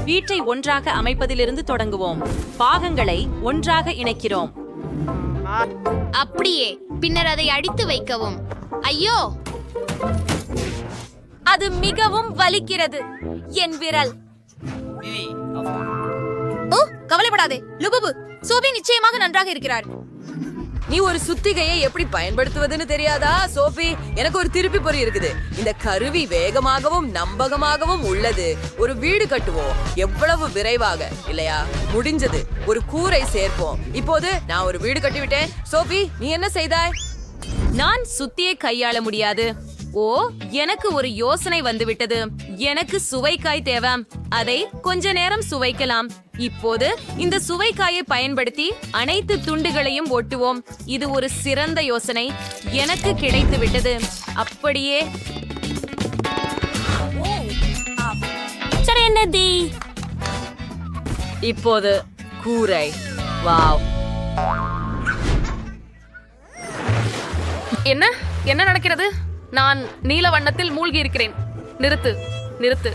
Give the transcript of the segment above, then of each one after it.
வீட்டை ஒன்றாக அமைப்பதிலிருந்து தொடங்குவோம். பாகங்களை ஒன்றாக இணைக்கிறோம். அப்படியே பின்னர் அதை அடித்து வைக்கவும். ஐயோ, அது மிகவும் வலிக்கிறது. என் விரல். ஓ, கவலைப்படாதே லுபுபு. சோபி நிச்சயமாக நன்றாக இருக்கிறார். நீ ஒரு சுத்திகையை எப்படி பயன்படுத்துவதுன்னு தெரியாதா சோபி? எனக்கு ஒரு திருப்பி பொறி இருக்குது. இந்த கருவி வேகமாகவும் நம்பகமாகவும் உள்ளது. ஒரு வீடு கட்டுவோம் எவ்வளவு விரைவாக இல்லையா? முடிஞ்சது. ஒரு கூரை சேர்ப்போம். இப்போது நான் ஒரு வீடு கட்டிவிட்டேன். சோபி, நீ என்ன செய்தாய்? நான் சுத்தியை கையாள முடியாது. ஓ, எனக்கு ஒரு யோசனை வந்துவிட்டது. எனக்கு சுவைக்காய் தேவை. அதை கொஞ்ச நேரம் சுவைக்கலாம். இப்போது இந்த சுவைக்காயை பயன்படுத்தி அனைத்து துண்டுகளையும் ஒட்டுவோம். இது ஒரு சிறந்த யோசனை. எனக்கு கிடைத்து விட்டது. அப்படியே இப்போது கூரை. வாவ்! என்ன என்ன நடக்கிறது? நான் நீல வண்ணத்தில் மூழ்கி இருக்கிறேன். நிறுத்து, நிறுத்து.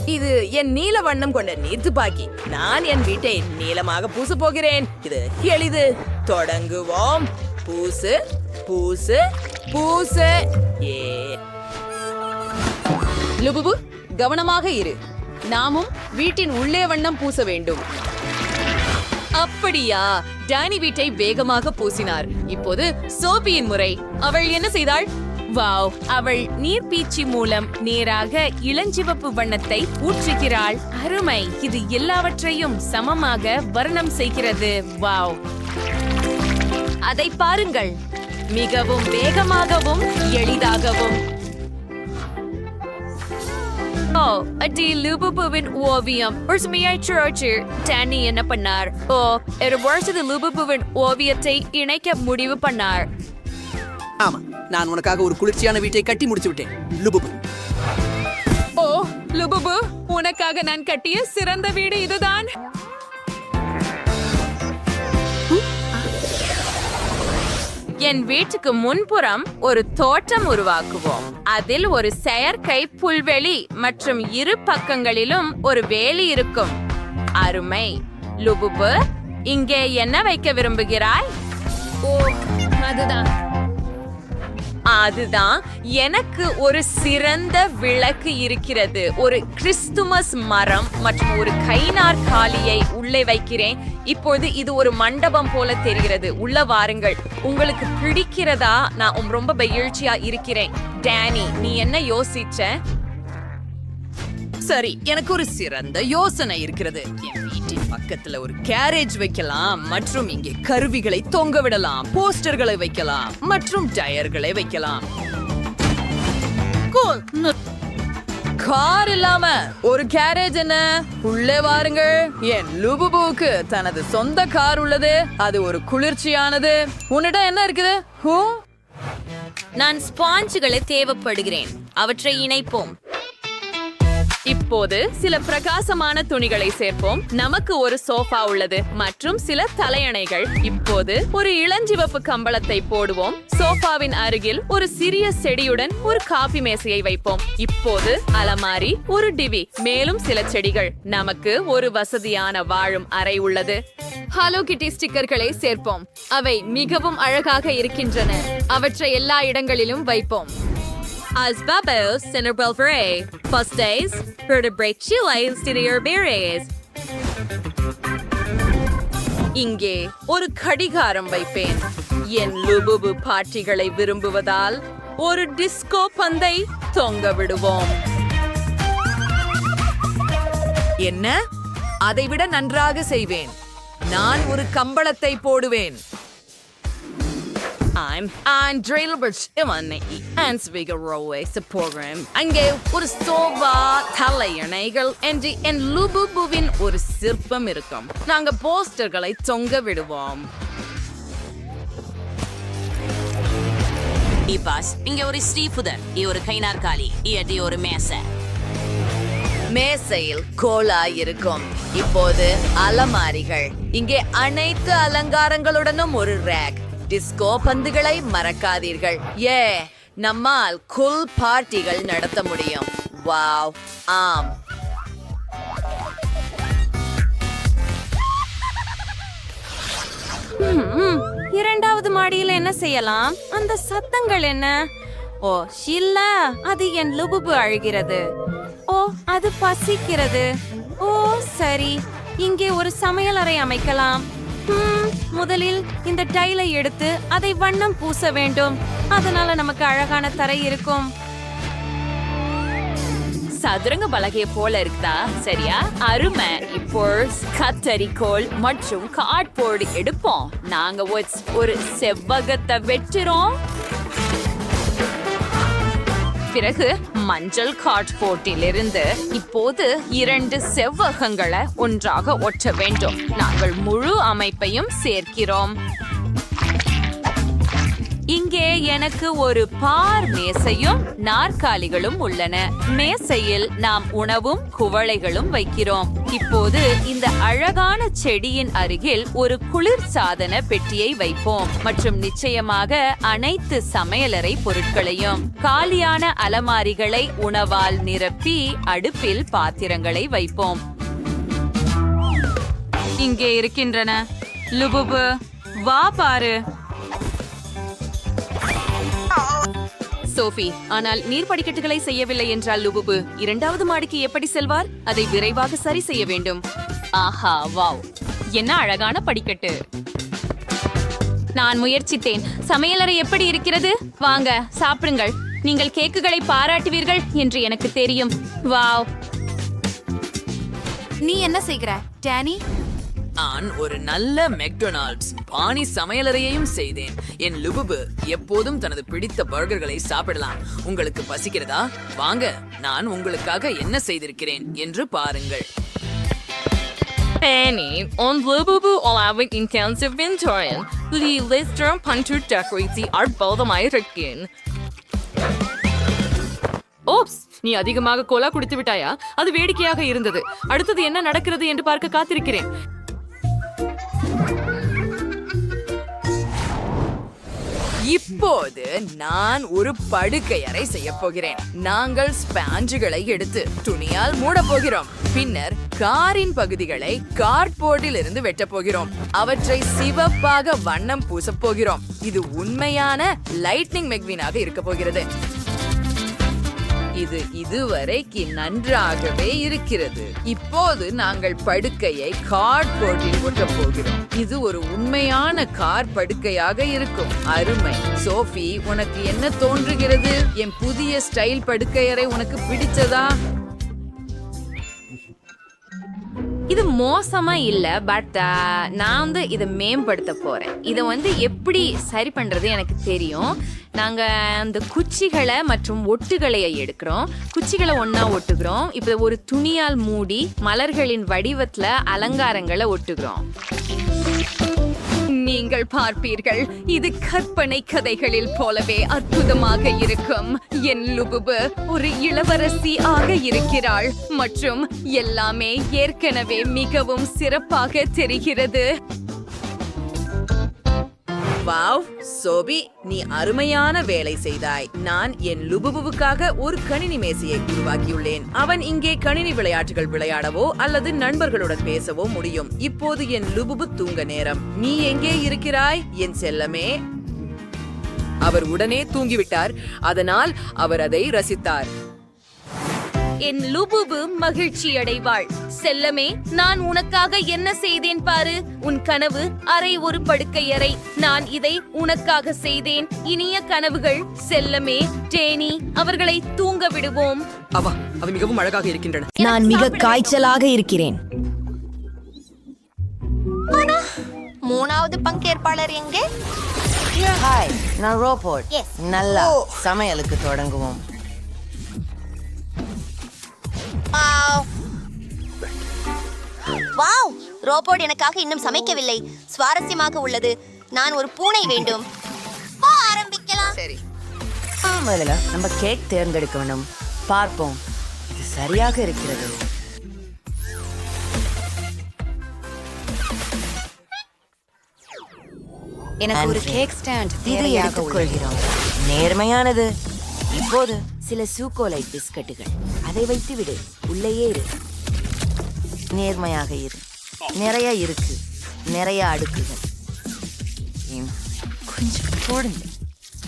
இது என் நீல வண்ணம் கொண்ட நீர்த்துப்பாக்கி. நான் என் வீட்டை நீலமாக பூச போகிறேன். இது எளிது. தொடங்குவோம். பூசு, பூசு, பூசு. ஏ லுபுபு, கவனமாக இரு. நாமும் வீட்டின் உள்ளே வண்ணம் பூச வேண்டும். அப்படியா? டானி வீட்டை வேகமாக பூசினார். இப்போது சோபியின் முறை. அவள் என்ன செய்தாள்? வாவ்! அவள் நீர்பீச்சி மூலம் நேராக இளஞ்சிவப்பு வண்ணத்தை ஊற்றுகிறாள். அருமை! இது எல்லாவற்றையும் சமமாக வர்ணம் செய்கிறது. வாவ்! அதை பாருங்கள். மிகவும் வேகமாகவும் எளிதாகவும். ஓ, அடி லுபுபுவின் ஓவியம். டானி என்ன பண்ணார்? ஓ, ஒரு வருஷத்து லுபுபுவின் ஓவியத்தை இணைக்க முடிவு பண்ணார். ஆமா, நான் உனக்காக ஒரு குளிர்ச்சியான வீட்டை கட்டி முடிச்சு விட்டேன். லுபுபு. ஓ, லுபுபு, உனக்காக நான் கட்டிய சிறந்த வீடு இதுதான். என் வீட்டுக்கு முன்புறம் ஒரு தோட்டம் உருவாக்குவோம். அதில் ஒரு செயற்கை புல்வெளி மற்றும் இரு பக்கங்களிலும் ஒரு வேலி இருக்கும். அருமை! லுபுபு, இங்கே என்ன வைக்க விரும்புகிறாய்? ஓ, அதுதான். அதுதான். எனக்கு ஒரு சிறந்த விளக்கு இருக்கிறது. ஒரு கிறிஸ்துமஸ் மரம் மற்றும் ஒரு கைநாற்காலியை உள்ளே வைக்கிறேன். இப்போது இது ஒரு மண்டபம் போல தெரிகிறது. உள்ள வாருங்கள். உங்களுக்கு பிடிக்கிறதா? நான் ரொம்ப மகிழ்ச்சியா இருக்கிறேன். டானி, நீ என்ன யோசிச்ச? சரி, எனக்கு ஒரு சிறந்த யோசனை இருக்கிறது. என் வீட்டின் பக்கத்துல ஒரு கேரேஜ் வைக்கலாம் மற்றும் இங்கே கருவிகளை தொங்க விடலாம், போஸ்டர்களை வைக்கலாம் மற்றும் டயர்களை வைக்கலாம். கார் இல்லாம ஒரு கேரேஜ் என்ன? உள்ளே வாருங்கள். என் லுபுபுக்கு தனது சொந்த கார் உள்ளது. அது ஒரு குளிர்ச்சியானது. உன்னிடம் என்ன இருக்குது? நான் ஸ்பாஞ்சுகளை தேவைப்படுகிறேன். அவற்றை இணைப்போம். இப்போது சில பிரகாசமான துணிகளை சேர்ப்போம். நமக்கு ஒரு சோஃபா உள்ளது மற்றும் சில தலையணைகள். இப்போது ஒரு இளஞ்சிவப்பு கம்பளத்தை போடுவோம். சோஃபாவின் அருகில் ஒரு சிறிய செடியுடன் ஒரு காபி மேசையை வைப்போம். இப்போது அலமாரி, ஒரு டிவி, மேலும் சில செடிகள். நமக்கு ஒரு வசதியான வாழும் அறை உள்ளது. ஹலோ கிட்டி ஸ்டிக்கர்களை சேர்ப்போம். அவை மிகவும் அழகாக இருக்கின்றன. அவற்றை எல்லா இடங்களிலும் வைப்போம். As bubbles, center belvray. First days, vertebrate chile interior berries. இங்கே ஒரு கடிகாரம் வைப்பேன். என் லுபுபு பார்ட்டிகளை விரும்புவதால் ஒரு டிஸ்கோ பந்தை தொங்க விடுவோம். என்ன? அதைவிட நன்றாக செய்வேன். நான் ஒரு கம்பளத்தை போடுவேன். I'm Andrelbert Ivanni and Spiegel Railways program. அங்கே ஒரு சோபா, தலையணைகள் என்று என் லுபுபுவின் ஒரு சிற்பம் இருக்கும். நாங்க போஸ்டர்களை தொங்க விடுவோம். இங்க ஒரு ஸ்ரீபுதர், ஒரு கைநாற்காலி, ஒரு மேசை. மேசையில் கோலா இருக்கும். இப்போது அலமாரிகள். இங்கே அனைத்து அலங்காரங்களுடனும் ஒரு ரேக். டிஸ்கோ பந்துகளை மறக்காதீர்கள். நம்மால் குல் பார்ட்டிகள் நடத்த முடியும். வாவ், ஆம். இரண்டாவது மாடியில என்ன செய்யலாம்? அந்த சத்தங்கள் என்ன? ஓ ஷில்லா, அது என் லுபுபு அழுகிறது. ஓ அது பசிக்கிறது. ஓ சரி, இங்கே ஒரு சமையலறை அமைக்கலாம். முதலில் இந்த டைலை எடுத்து அதை வண்ணம் பூச வேண்டும். அதனால நமக்கு அழகான தரை இருக்கும். சதுரங்க பலகையை போல இருக்குதா? சரியா, அருமை. இப்போ கத்தரிக்கோல் மற்றும் கார்ட்போர்டு எடுப்போம். நாங்க ஒரு செவ்வகத்தை வெட்டுறோம். பிறகு மஞ்சள் கார்ட்போர்டிலிருந்து இப்போது 2 செவ்வகங்களை ஒன்றாக ஒட்ட வேண்டும். நாங்கள் முழு அமைப்பையும் சேர்க்கிறோம். இங்கே எனக்கு ஒரு பார் மேசையும் நாற்காலிகளும் உள்ளன. மேசையில் நாம் உணவும் குவளைகளும் வைக்கிறோம். இப்போது இந்த அழகான செடியின் அருகில் ஒரு குளிர்சாதன பெட்டியை வைப்போம் மற்றும் நிச்சயமாக அனைத்து சமையலறை பொருட்களையும். காலியான அலமாரிகளை உணவால் நிரப்பி அடுப்பில் பாத்திரங்களை வைப்போம். இங்கே இருக்கின்றன. லுபுபு, வா பாரு. சோஃபி, ஆனால் நீர் படிக்கட்டுகளை செய்யவில்லை என்றால் லுபுபு இரண்டாவது மாடிக்கு எப்படி செல்வார்? அதை விரைவாக சரி செய்ய வேண்டும். ஆஹா, வாவ், என்ன அழகான படிக்கட்டு. நான் முயற்சித்தேன். சமையலறை எப்படி இருக்கிறது? வாங்க சாப்பிடுங்கள். நீங்கள் கேக்குகளை பாராட்டுவீர்கள் என்று எனக்கு தெரியும். வாவ். நீ என்ன செய்கிற டேனி? நான் ஒரு நல்ல மெக்டொனால்ட்ஸ் பாணி சமையலறையையும் செய்தேன். என் லுபுபு எப்போதும் தனது பிடித்த பர்கர்களை சாப்பிடலாம். உங்களுக்கு பசிக்கிறதா? வாங்க, நான் உங்களுக்காக என்ன செய்திருக்கிறேன் என்று பாருங்கள். Penny, on Lububu allowing intensive mentoring, Lister Punter decorates அற்புதமாயிருக்கேன். ஓப்ஸ், நீ அதிகமாக கோலா குடித்து விட்டாயா? அது வேடிக்கையாக இருந்தது. அடுத்தது என்ன நடக்கிறது என்று பார்க்க காத்திருக்கிறேன். இப்போது நான் ஒரு படுக்கை அறை செய்ய போகிறேன். நாங்கள் ஸ்பாஞ்சுகளை எடுத்து துணியால் மூட போகிறோம். பின்னர் காரின் பகுதிகளை கார்ட்போர்டில் இருந்து வெட்ட போகிறோம். அவற்றை சிவப்பாக வண்ணம் பூசப் போகிறோம். இது உண்மையான லைட்னிங் மெக்வீனாக இருக்க போகிறது. இது இதுவரைக்கு நன்றாகவே இருக்கிறது. இப்போது நாங்கள் படுக்கையை கார்ட்போர்டில் ஒட்டப் போகிறோம். இது ஒரு உண்மையான கார் படுக்கையாக இருக்கும். அருமை. சோஃபி, உனக்கு என்ன தோன்றுகிறது? என் புதிய ஸ்டைல் படுக்கையறை உனக்கு பிடிச்சதா? இது மோசமா இல்ல, பட் நான் இதை மேம்படுத்த போறேன். இதை எப்படி சரி பண்றது எனக்கு தெரியும். நாங்க அந்த குச்சிகளை மற்றும் ஒட்டுகளை எடுக்கிறோம். குச்சிகளை ஒண்ணா ஒட்டுகிறோம். இப்ப ஒரு துணியால் மூடி மலர்களின் வடிவத்துல அலங்காரங்களை ஒட்டுகிறோம். நீங்கள் பார்ப்பீர்கள், இது கற்பனை கதைகளில் போலவே அற்புதமாக இருக்கும். என் லுபுபு ஒரு இளவரசி ஆக இருக்கிறாள் மற்றும் எல்லாமே ஏற்கனவே மிகவும் சிறப்பாக தெரிகிறது. வாவ், சோபி, நீ அருமையான வேலை செய்தாய். நான் என் லுபுபுவுக்காக ஒரு கணினி மேசையை உருவாக்கியுள்ளேன். அவன் இங்கே கணினி விளையாட்டுகள் விளையாடவோ அல்லது நண்பர்களுடன் பேசவோ முடியும். இப்போது என் லுபுபு தூங்க நேரம். நீ எங்கே இருக்கிறாய் என் செல்லமே? அவர் உடனே தூங்கிவிட்டார். அதனால் அவர் அதை ரசித்தார். என் லுபுபு மகிழ்ச்சி அடைவாள். செல்லமே, நான் உனக்காக என்ன செய்தேன் பாரு. உன் கனவு அறை ஒரு படுக்கை அறை. நான் இதை உனக்காக செய்தேன். இனிய கனவுகள் செல்லமே. டேனி, அவர்களை தூங்க விடுவோம். அவை மிகவும் அழகாக இருக்கின்றன. நான் மிக காய்ச்சலாக இருக்கிறேன். மூணாவது பங்கேற்பாளர் எங்கே? ஹாய், நான் ரோபோட். நல்லா சமையலுக்கு தொடங்குவோம். வாவ், ரோபோட் எனக்காக இன்னும் சமைக்கவில்லை. சுவாரஸ்யமாக உள்ளது. நான் ஒரு பூனை வேண்டும். ஆரம்பிக்கலாம். சரி, முதல்ல நம்ம கேக் தேர்ந்தெடுக்க வேண்டும். பார்ப்போம், இது சரியாக இருக்கிறது. எனக்கு ஒரு கேக் ஸ்டாண்ட் இதை எடுத்துக்கொள்கிறோம். நேர்மையானது. இப்போது சில சூக்கோலை பிஸ்கட்டுகள். அதை வைத்து விடு. உள்ளேயே இரு. நேர்மையாக இரு. நிறைய இருக்கு. நிறைய அடுக்குகள். கொஞ்சம் போடுங்க.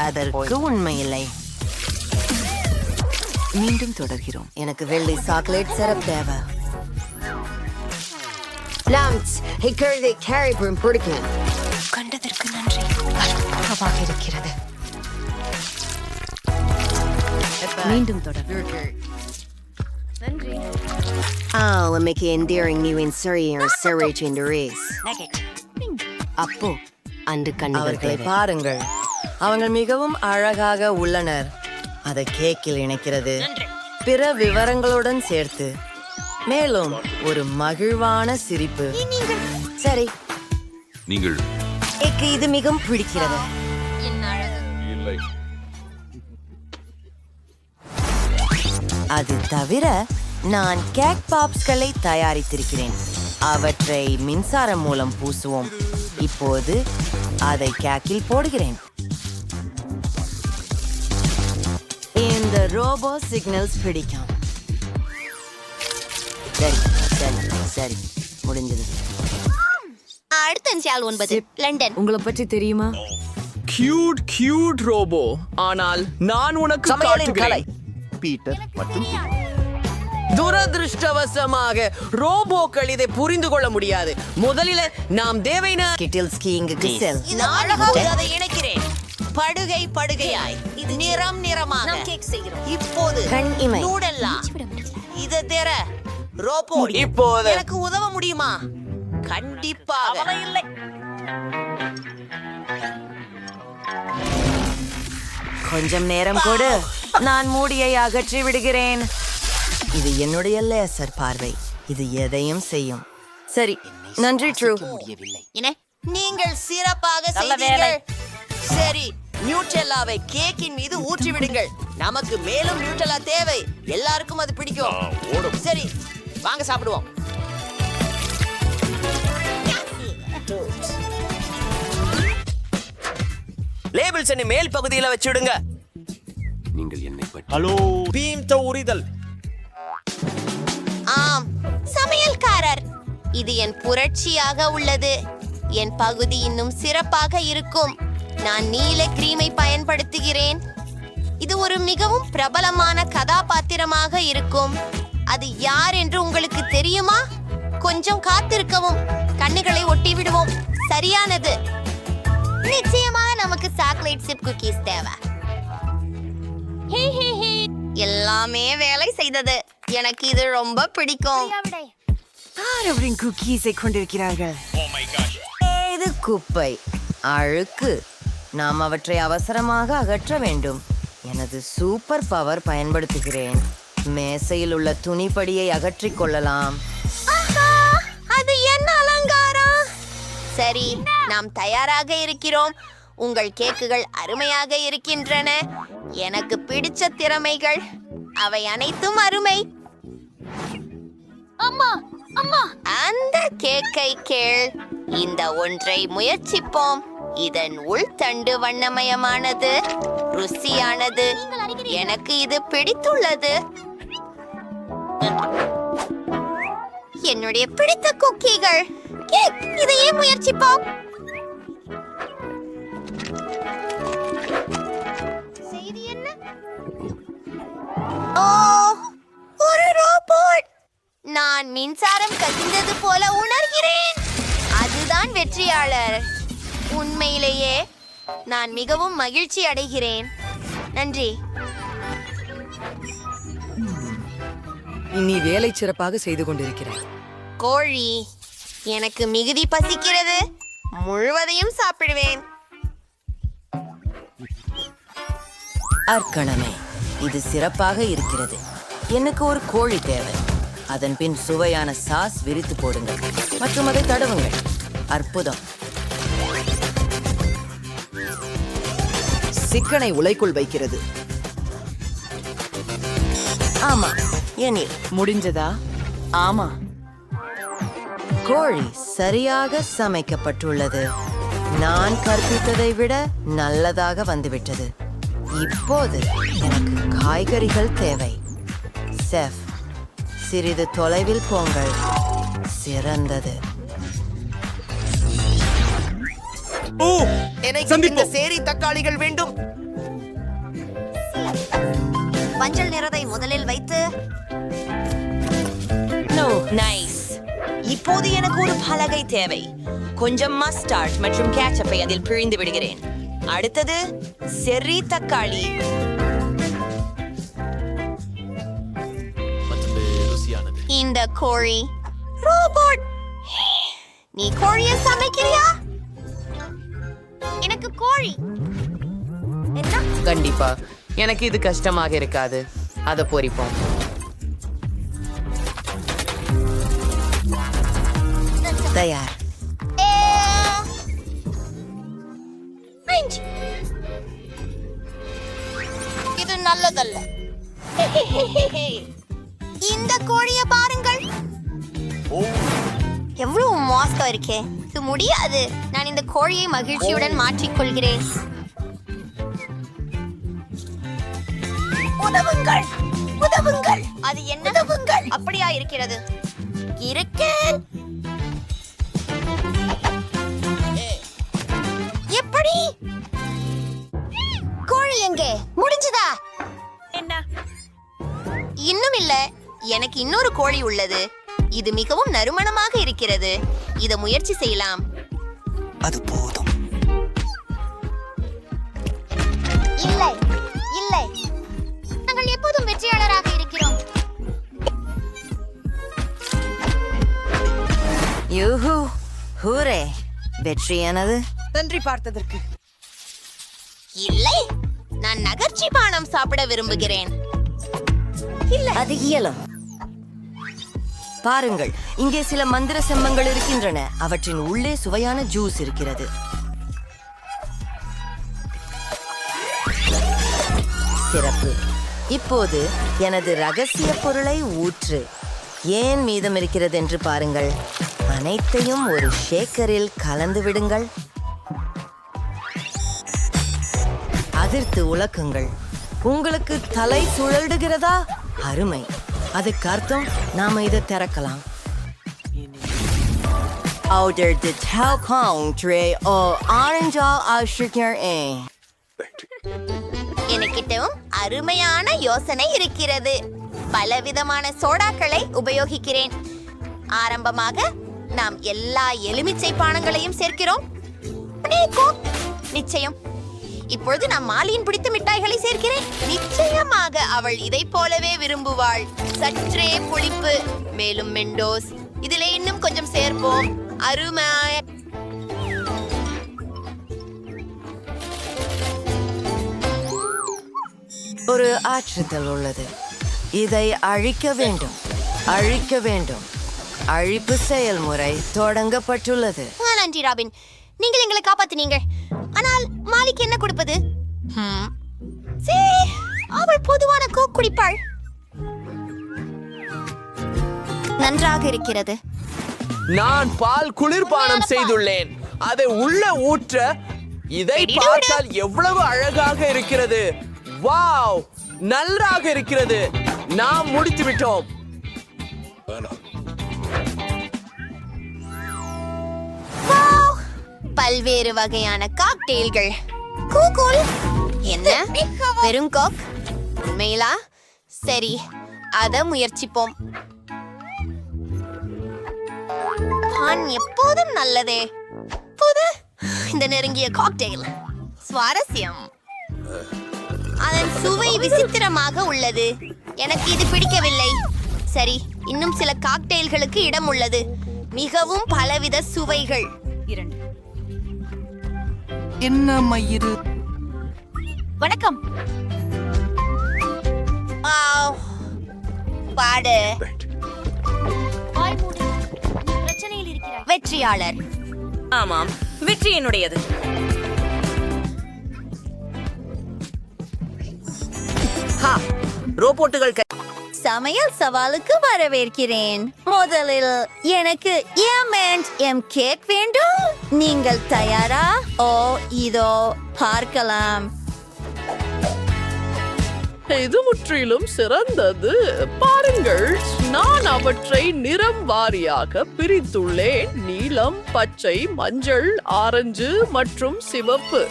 அதற்கு உண்மையில்லை. மீண்டும் தொடர்கிறோம். எனக்கு வெள்ளை சாக்லேட் சிரப் தேவை. கண்டதற்கு நன்றி. அற்புதமாக இருக்கிறது. மீண்டும் தொடர். மிக endearing new interior surge in the race. அப்போ அன்று அவர்களை பாருங்கள். அவங்கள் மிகவும் அழகாக உள்ளனர். அதை கேக்கில் இணைக்கிறது. பிற விவரங்களுடன் சேர்த்து மேலும் ஒரு மகிழ்வான சிரிப்பு. சரி, நீங்கள் எனக்கு இது மிகவும் பிடிக்கிறது. அது தவிர நான் கேக் பாப்ஸ்களை தயாரித்திருக்கிறேன். அவற்றை மின்சாரம் மூலம் பூசுவோம். இப்போது அதை கேக்கில் போடுகிறேன். இந்த ரோபோ சிக்னல்ஸ் பிடிக்கும். சரி சரி சரி, முடிஞ்சது. அடுத்த நாள் 9 லண்டன். உங்களை பற்றி தெரியுமா? Cute robot. ஆனால் நான் உனக்கு காட்டுகிறேன். பீட்டர் மற்றும் துரதிருஷ்டவசமாக ரோபோக்கள் இதை புரிந்து கொள்ள முடியாது. முதலில் நாம் தேவையான கிட்டில்ஸ்கி இங்கு செல். அதை இணைக்கிறேன். படுகையாய் இது நிறமாக கேக் செய்கிறோம். இப்போது கண் இமை. நூடல்லா இத தெர ரோபோ இப்போது எனக்கு உதவ முடியுமா? கண்டிப்பாக இல்லை. கொஞ்சம் நேரம் கொடு. நான் மூடியை அகற்றி விடுகிறேன். இது என்னுடைய லேசர் பார்வை. இது எதையும் செய்யும். சரி, நன்றி ட்ரூ. என்ன? நீங்கள் சிறப்பாக செய்தீர்கள். சரி, நியூட்ரெல்லாவை கேக்கின் மீது ஊற்றி விடுங்கள். நமக்கு மேலும் நியூட்ரெல்லா தேவை. எல்லாருக்கும் அது பிடிக்கும். சரி, வாங்க சாப்பிடுவோம். லேபிள்ஸ் மேல் பகுதியில வச்சுடுங்க. நீங்கள் என்னை பற்றி பீம் உரிதல். ஆம், சமையல்காரர். இது என் புரட்சியாக உள்ளது. என் பகுதி இன்னும் சிறப்பாக இருக்கும். நான் நீல கிரீமை பயன்படுத்துகிறேன். இது ஒரு மிகவும் பிரபலமான கதாபாத்திரமாக இருக்கும். அது யார் என்று உங்களுக்கு தெரியுமா? கொஞ்சம் காத்திருக்கவும். கண்ணுகளை ஒட்டி விடுவோம். சரியானது. நிச்சயமாக நமக்கு சாக்லேட் சிப் குக்கீஸ் தேவை. எல்லாமே வேலை செய்தது. எனக்கு இது ரொம்ப பிடிக்கும். குக்கீஸை கொண்டிருக்கிறார்கள். இது குப்பை, அழுக்கு. நாம் அவற்றை அவசரமாக அகற்ற வேண்டும். எனது சூப்பர் பவர் பயன்படுத்துகிறேன். மேசையில் உள்ள துணிப்படியை அகற்றிக் கொள்ளலாம். அது என்ன அலங்காரம்! சரி, நாம் தயாராக இருக்கிறோம். உங்கள் கேக்குகள் அருமையாக இருக்கின்றன. எனக்கு பிடிச்ச திறமைகள் அவை அனைத்தும் அருமை. அம்மா அம்மா, அந்த கேக்கை கேள். இந்த ஒன்றை முயற்சிப்போம். இதன் உள்தண்டு வண்ணமயமானது, ருசியானது. எனக்கு இது பிடித்துள்ளது. என்னுடைய பிடித்த குக்கீகள். கேக், இதையே முயற்சிப்போம். செய்தி என்ன? ஓ, ஒரு ரோபோட். நான் மின்சாரம் கசிந்தது போல உணர்கிறேன். அதுதான் வெற்றியாளர். உண்மையிலேயே நான் மிகவும் மகிழ்ச்சி அடைகிறேன். நன்றி. நீ வேலை சிறப்பாக செய்து கொண்டிருக்கிறாய். கோழி, எனக்கு மிகுதி பசிக்கிறது. முழுவதையும் சாப்பிடுவேன். அற்கணமே, இது சிறப்பாக இருக்கிறது. எனக்கு ஒரு கோழி தேவை. அதன் பின் சுவையான சாஸ் விரித்து போடுங்கள் மற்றும் அதை தடவுங்கள். அற்புதம். சிக்கனை உலைக்குள் வைக்கிறது. ஆமா, எனில் முடிஞ்சதா? ஆமா, கோழி சரியாக சமைக்கப்பட்டுள்ளது. நான் கற்பித்ததை விட நல்லதாக வந்துவிட்டது. இப்போது எனக்கு காய்கறிகள் தேவை. செஃப், சிறிது தொலைவில் போங்கள். சிறந்தது. எனக்கு இந்த சேரி தக்காளிகள் வேண்டும். மஞ்சள் நிறத்தை முதலில் வைத்து நைஸ். இப்போது எனக்கு ஒரு பலகை தேவை. கொஞ்சம் மஸ்டார்ட் மற்றும் கேச்சப்பை அதில் பிழிந்து விடுகிறேன். அடுத்தது செர்ரி தக்காளி. இந்த கோழி ரோபோட். நீ கோழியை சமைக்கிறியா? எனக்கு கோழி என்ன? கண்டிப்பா எனக்கு இது கஷ்டமாக இருக்காது. அதை பொரிப்போம். தயார். இது நல்லதல்ல. இந்த கோழியை பாருங்கள், எவ்வளவு மோசம் இருக்கே. இது முடியாது. நான் இந்த கோழியை மகிழ்ச்சியுடன் மாற்றிக்கொள்கிறேன். உதவுங்கள், உதவுங்கள். அது என்ன? உதவுங்கள். அப்படியா இருக்கிறது? இருக்கு. எப்படி? கோழி எங்கே? முடிஞ்சதா? என்ன? இன்னும் இல்ல. எனக்கு இன்னொரு கோழி உள்ளது. இது மிகவும் நறுமணமாக இருக்கிறது. இத முயற்சி செய்யலாம். அது போதும். இல்லை, இல்லை. நாங்கள் எப்போதும் வெற்றியாளராக இருக்கிறோம். யூஹூ, ஹூரே. வெற்றி எனது. நன்றி பார்த்ததற்கு. இல்லை, நான் நகர்ச்சி பானம் சாப்பிட விரும்புகிறேன். இல்லை, அது இயலும். பாருங்கள், இங்கே சில மந்திர செம்மங்கள் இருக்கின்றன. அவற்றின் உள்ளே சுவையான ஜூஸ் இருக்கிறது. சிறப்பு. இப்போது எனது ரகசிய பொருளை ஊற்று. ஏன் மீதம் இருக்கிறது என்று பாருங்கள். அனைத்தையும் ஒரு ஷேக்கரில் கலந்து விடுங்கள். அதிர்த்து உலக்குங்கள். உங்களுக்கு தலை சுழல்டுகிறதா? அருமை. அதுக்கு அர்த்தம் நாம இதை திறக்கலாம். Outer the Telcom tray or orange sugar a. எனக்கிட்டவும் அருமையான யோசனை இருக்கிறது. பலவிதமான சோடாக்களை உபயோகிக்கிறேன். ஆரம்பமாக நாம் எல்லா எலுமிச்சை பானங்களையும் சேர்க்கிறோம். நிச்சயம். இப்பொழுது நான் மாலியின் பிடித்த மிட்டாய்களை சேர்க்கிறேன். நிச்சயமாக அவள் இதை போலவே விரும்புவாள். சற்றே புளிப்பு, மேலும் மெண்டோஸ். இதிலே இன்னும் கொஞ்சம் சேர்ப்போம். அருமை. ஒரு ஆற்றுதல் உள்ளது. இதை அழிக்க வேண்டும், அழிக்க வேண்டும். அழிப்பு செயல்முறை தொடங்கப்பட்டுள்ளது. நன்றி ராபின், நீங்கள் எங்களை காப்பாத்தினீங்க. ஆனால் மாலிக்கு என்ன கொடுப்பது? அவள் பொதுவான கோக் குடிப்பாள். நன்றாக இருக்கிறது. நான் பால் குளிர்பானம் செய்துள்ளேன். அதை உள்ள ஊற்ற. இதை பார்த்தால் எவ்வளவு அழகாக இருக்கிறது. வாவ், நன்றாக இருக்கிறது. நாம் முடித்து விட்டோம். பல்வேறு வகையான காக்டெயில்கள். கூகுள் என்ன? வெறும் கோக்? உண்மையிலா? சரி, அத முயற்சிப்போம். பான் எப்போதும் நல்லதே. புது இந்த நெருங்கிய காக்டெயில் சுவாரஸ்யம். அதன் சுவை விசித்திரமாக உள்ளது. எனக்கு இது பிடிக்கவில்லை. சரி, இன்னும் சில காக்டெயில்களுக்கு இடம் உள்ளது. மிகவும் பலவித சுவைகள். என்ன மயிறு? வணக்கம். பாடு. பிரச்சனையில் இருக்கிறாய். வெற்றியாளர். ஆமாம், வெற்றி என்னுடையது. ரோபோட்டுகள் சமையல் சவாலுக்கு வரவேற்கிறேன். முதலில் எனக்கு எம் கேக் வேண்டும். நீங்கள் தயாரா? ஓ, இதோ பார்க்கலாம். இது முற்றிலும் சிறந்தது. பாருங்கள், நான் அவற்றை நிறம் வாரியாக பிரித்துள்ளேன். நீலம், பச்சை, மஞ்சள், ஆரஞ்சு மற்றும் சிவப்பு.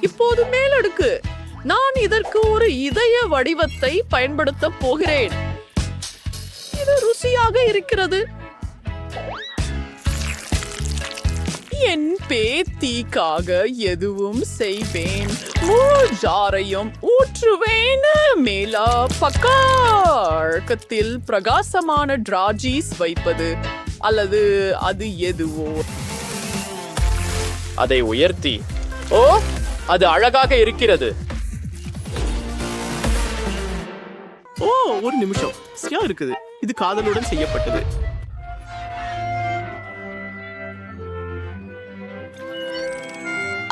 இப்போது மேலடுக்கு. நான் இதற்கு ஒரு இதய வடிவத்தை பயன்படுத்த போகிறேன். இது ருசியாக இருக்கிறது. என் பேத்திக்காக எதுவும் செய்வேன். முழு ஜாரையும் ஊற்றுவேன். மேலா பக்கத்தில் பிரகாசமான டிராஜீஸ் வைப்பது அல்லது அது எதுவோ அதை உயர்த்தி. ஓ, அது அழகாக இருக்கிறது. ஓ, ஒரு நிமிஷம். சரியா இருக்குது. இது காதலுடன் செய்யப்பட்டது.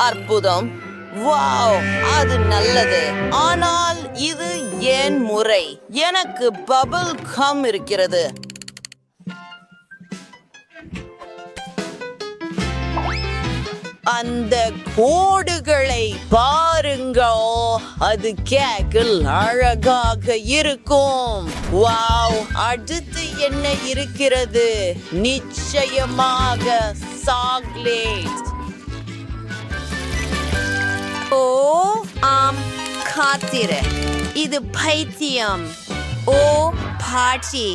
அற்புதம். வாவ், அது நல்லது. ஆனால் இது ஏன் முறை? எனக்கு பபிள் கம் இருக்கிறது. அந்த கோடுகளை பாருங்கோ, அது கேக்கில் அழகாக இருக்கும். வாவ், அடுத்து என்ன இருக்கிறது? நிச்சயமாக சாக்லேட். ஓ ஆம், காத்திரு. இது பைத்தியம். ஓ பாட்டி,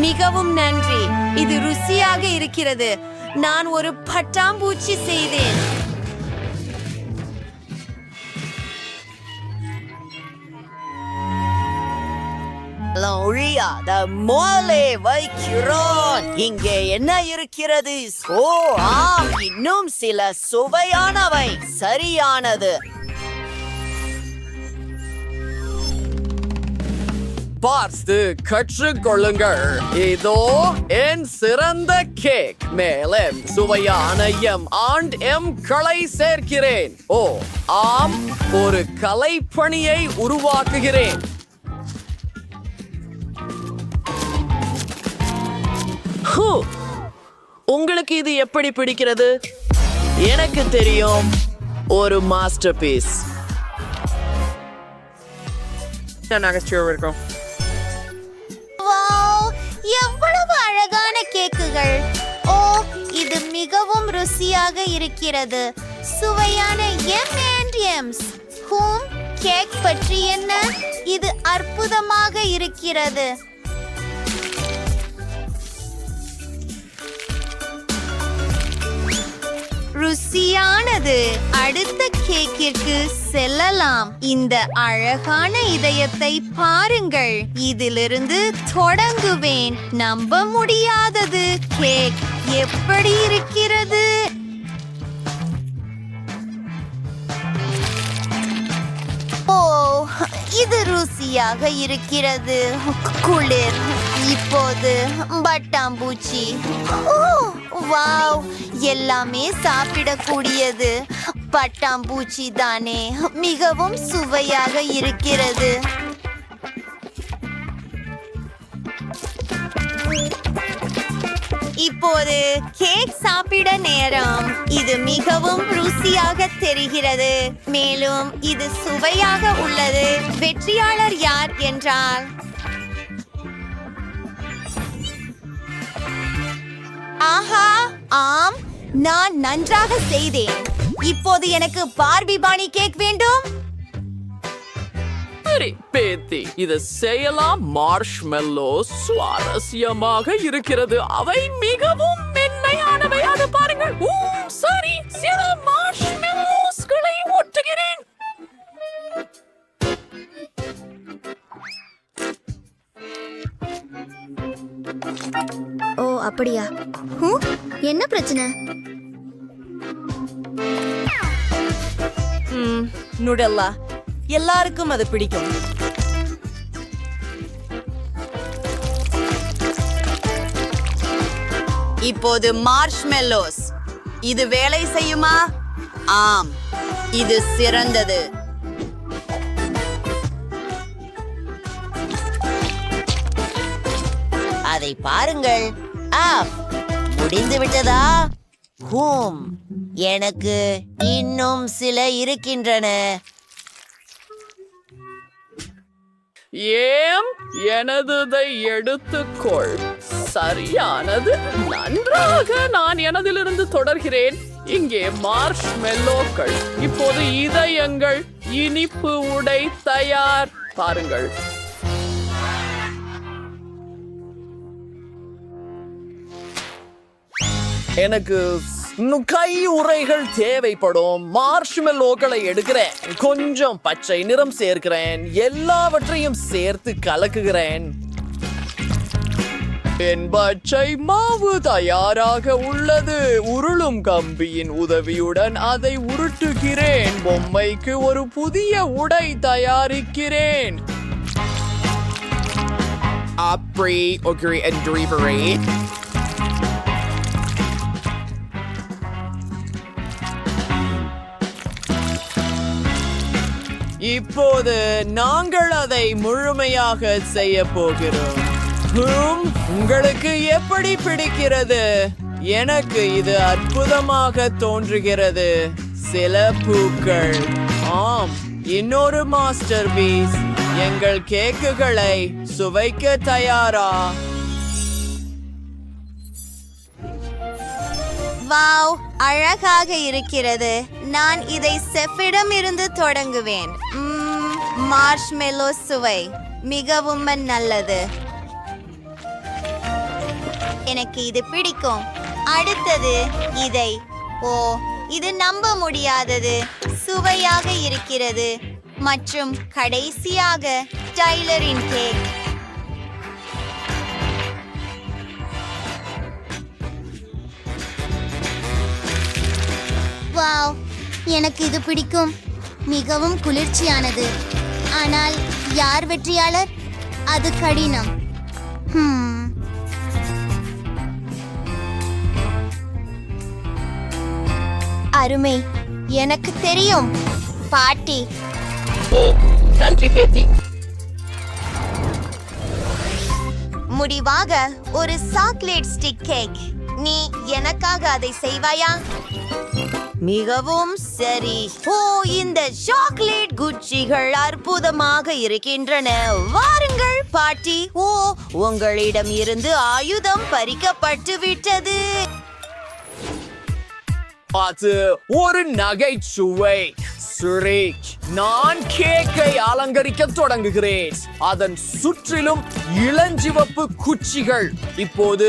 மிகவும் நன்றி. இது ருசியாக இருக்கிறது. நான் ஒரு பட்டாம்பூச்சி செய்தேன். ஒழியாத மோலே வைக்கிறோம். இங்கே என்ன இருக்கிறது? ஓ ஆம், இன்னும் சில சுவையானவை. சரியானது. பார்த்து கற்றுக்கொள்ளுங்கள். இதோ என் சிறந்த கேக். மேலே சுவையான களை சேர்க்கிறேன். ஓ ஆம், ஒரு கலைப்பணியை உருவாக்குகிறேன். உங்களுக்கு இது எப்படி பிடிக்கிறது? எனக்கு தெரியும், ஒரு மாஸ்டர் பீஸ். எவ்வளவு அழகான கேக்குகள். ஓ, இது மிகவும் ருசியாக இருக்கிறது. சுவையான M&M's. கேக் பற்றி என்ன? இது அற்புதமாக இருக்கிறது. ருசியானது. அடுத்த கேக்கிற்கு செல்லலாம். இந்த அழகான இதயத்தை பாருங்கள். இதிலிருந்து தொடங்குவேன். நம்ப முடியாதது. கேக் எப்படி இருக்கிறது? ஓ, இது ருசியாக இருக்கிறது. குளிர். இப்போது பட்டாம்பூச்சி. ஓ வாவ், எல்லாமே சாப்பிடக்கூடியது. பட்டாம்பூச்சி தானே, மிகவும் சுவையாக இருக்கிறது. இப்போது கேக் சாப்பிட நேரம். இது மிகவும் ருசியாக தெரிகிறது. மேலும் இது சுவையாக உள்ளது. வெற்றியாளர் யார் என்றால் ஆஹா, ஆம், நான் நன்றாக செய்தேன். இப்போது எனக்கு பார்பி பாணி கேக் வேண்டும். சரி பேத்தி, இதை செய்யலாம். மார்ஷ்மெல்லோ சுவாரஸ்யமாக இருக்கிறது. அவை மிகவும் மென்மையானவை. அதை பாருங்கள். சரி, சில மார்ஷ்மெல்லோஸ்களை ஒட்டுகிறேன். ஓ அப்படியா? என்ன பிரச்சனை? நுடல்லா, எல்லாருக்கும் அது பிடிக்கும். இப்போது மார்ஷ்மெல்லோஸ். இது வேலை செய்யுமா? ஆம், இது சிறந்தது. அதை பாருங்கள். முடிந்து விட்டதா? எனக்கு இன்னும் சில இருக்கின்றன. எனதுதை எடுத்துக்கொள். சரியானது. நன்றாக, நான் எனதிலிருந்து தொடர்கிறேன். இங்கே மார்ஷ் மெல்லோக்கள். இப்போது இதயங்கள், இனிப்பு உடை தயார். பாருங்கள். எனக்கு இன்னும் கை உறைகள் தேவைப்படும். மார்ஷ்மெல்லோக்களை எடுக்கிறேன், கொஞ்சம் பச்சை நிறம் சேர்க்கிறேன், எல்லாவற்றையும் சேர்த்து கலக்குகிறேன். என் பச்சை மாவு தயாராக உள்ளது. உருளும் கம்பியின் உதவியுடன் அதை உருட்டுகிறேன். பொம்மைக்கு ஒரு புதிய உடை தயாரிக்கிறேன். இப்போது நாங்கள் அதை முழுமையாக செய்ய போகிறோம். உங்களுக்கு எப்படி பிடிக்கிறது? எனக்கு இது அற்புதமாக தோன்றுகிறது. சில பூக்கள். ஆம், இன்னொரு மாஸ்டர் பீஸ். எங்கள் கேக்குகளை சுவைக்க தயாரா? வாவ், அழகாக இருக்கிறது. நான் இதை செஃபிடம் இருந்து தொடங்குவேன். மார்ஷ்மெல்லோ சுவை மிகவும் நல்லது. எனக்கு இது பிடிக்கும். அடுத்தது இதை. ஓ, இது நம்ப முடியாதது. சுவையாக இருக்கிறது. மற்றும் கடைசியாக டைலரின் கேக். வாவ், எனக்கு இது பிடிக்கும். மிகவும் குளிர்ச்சியானது. ஆனால் யார் வெற்றியாளர்? அது கடினம். அருமை. எனக்கு தெரியும் பாட்டி. முடிவாக ஒரு சாக்லேட் ஸ்டிக் கேக். நீ எனக்காக அதை செய்வாயா? மிகவும் சரி. ஓ, இந்த சாக்லேட் குச்சிகள் அற்புதமாக இருக்கின்றன. வாருங்கள் பாட்டி. ஓ, உங்களிடம் இருந்து ஆயுதம் பறிக்கப்பட்டு விட்டது. அது ஒரு நகைச்சுவை. சுரேஷ், நான் கேக்கை அலங்கரிக்க தொடங்குகிறேன். அதன் சுற்றிலும் இளஞ்சிவப்பு குச்சிகள். இப்போது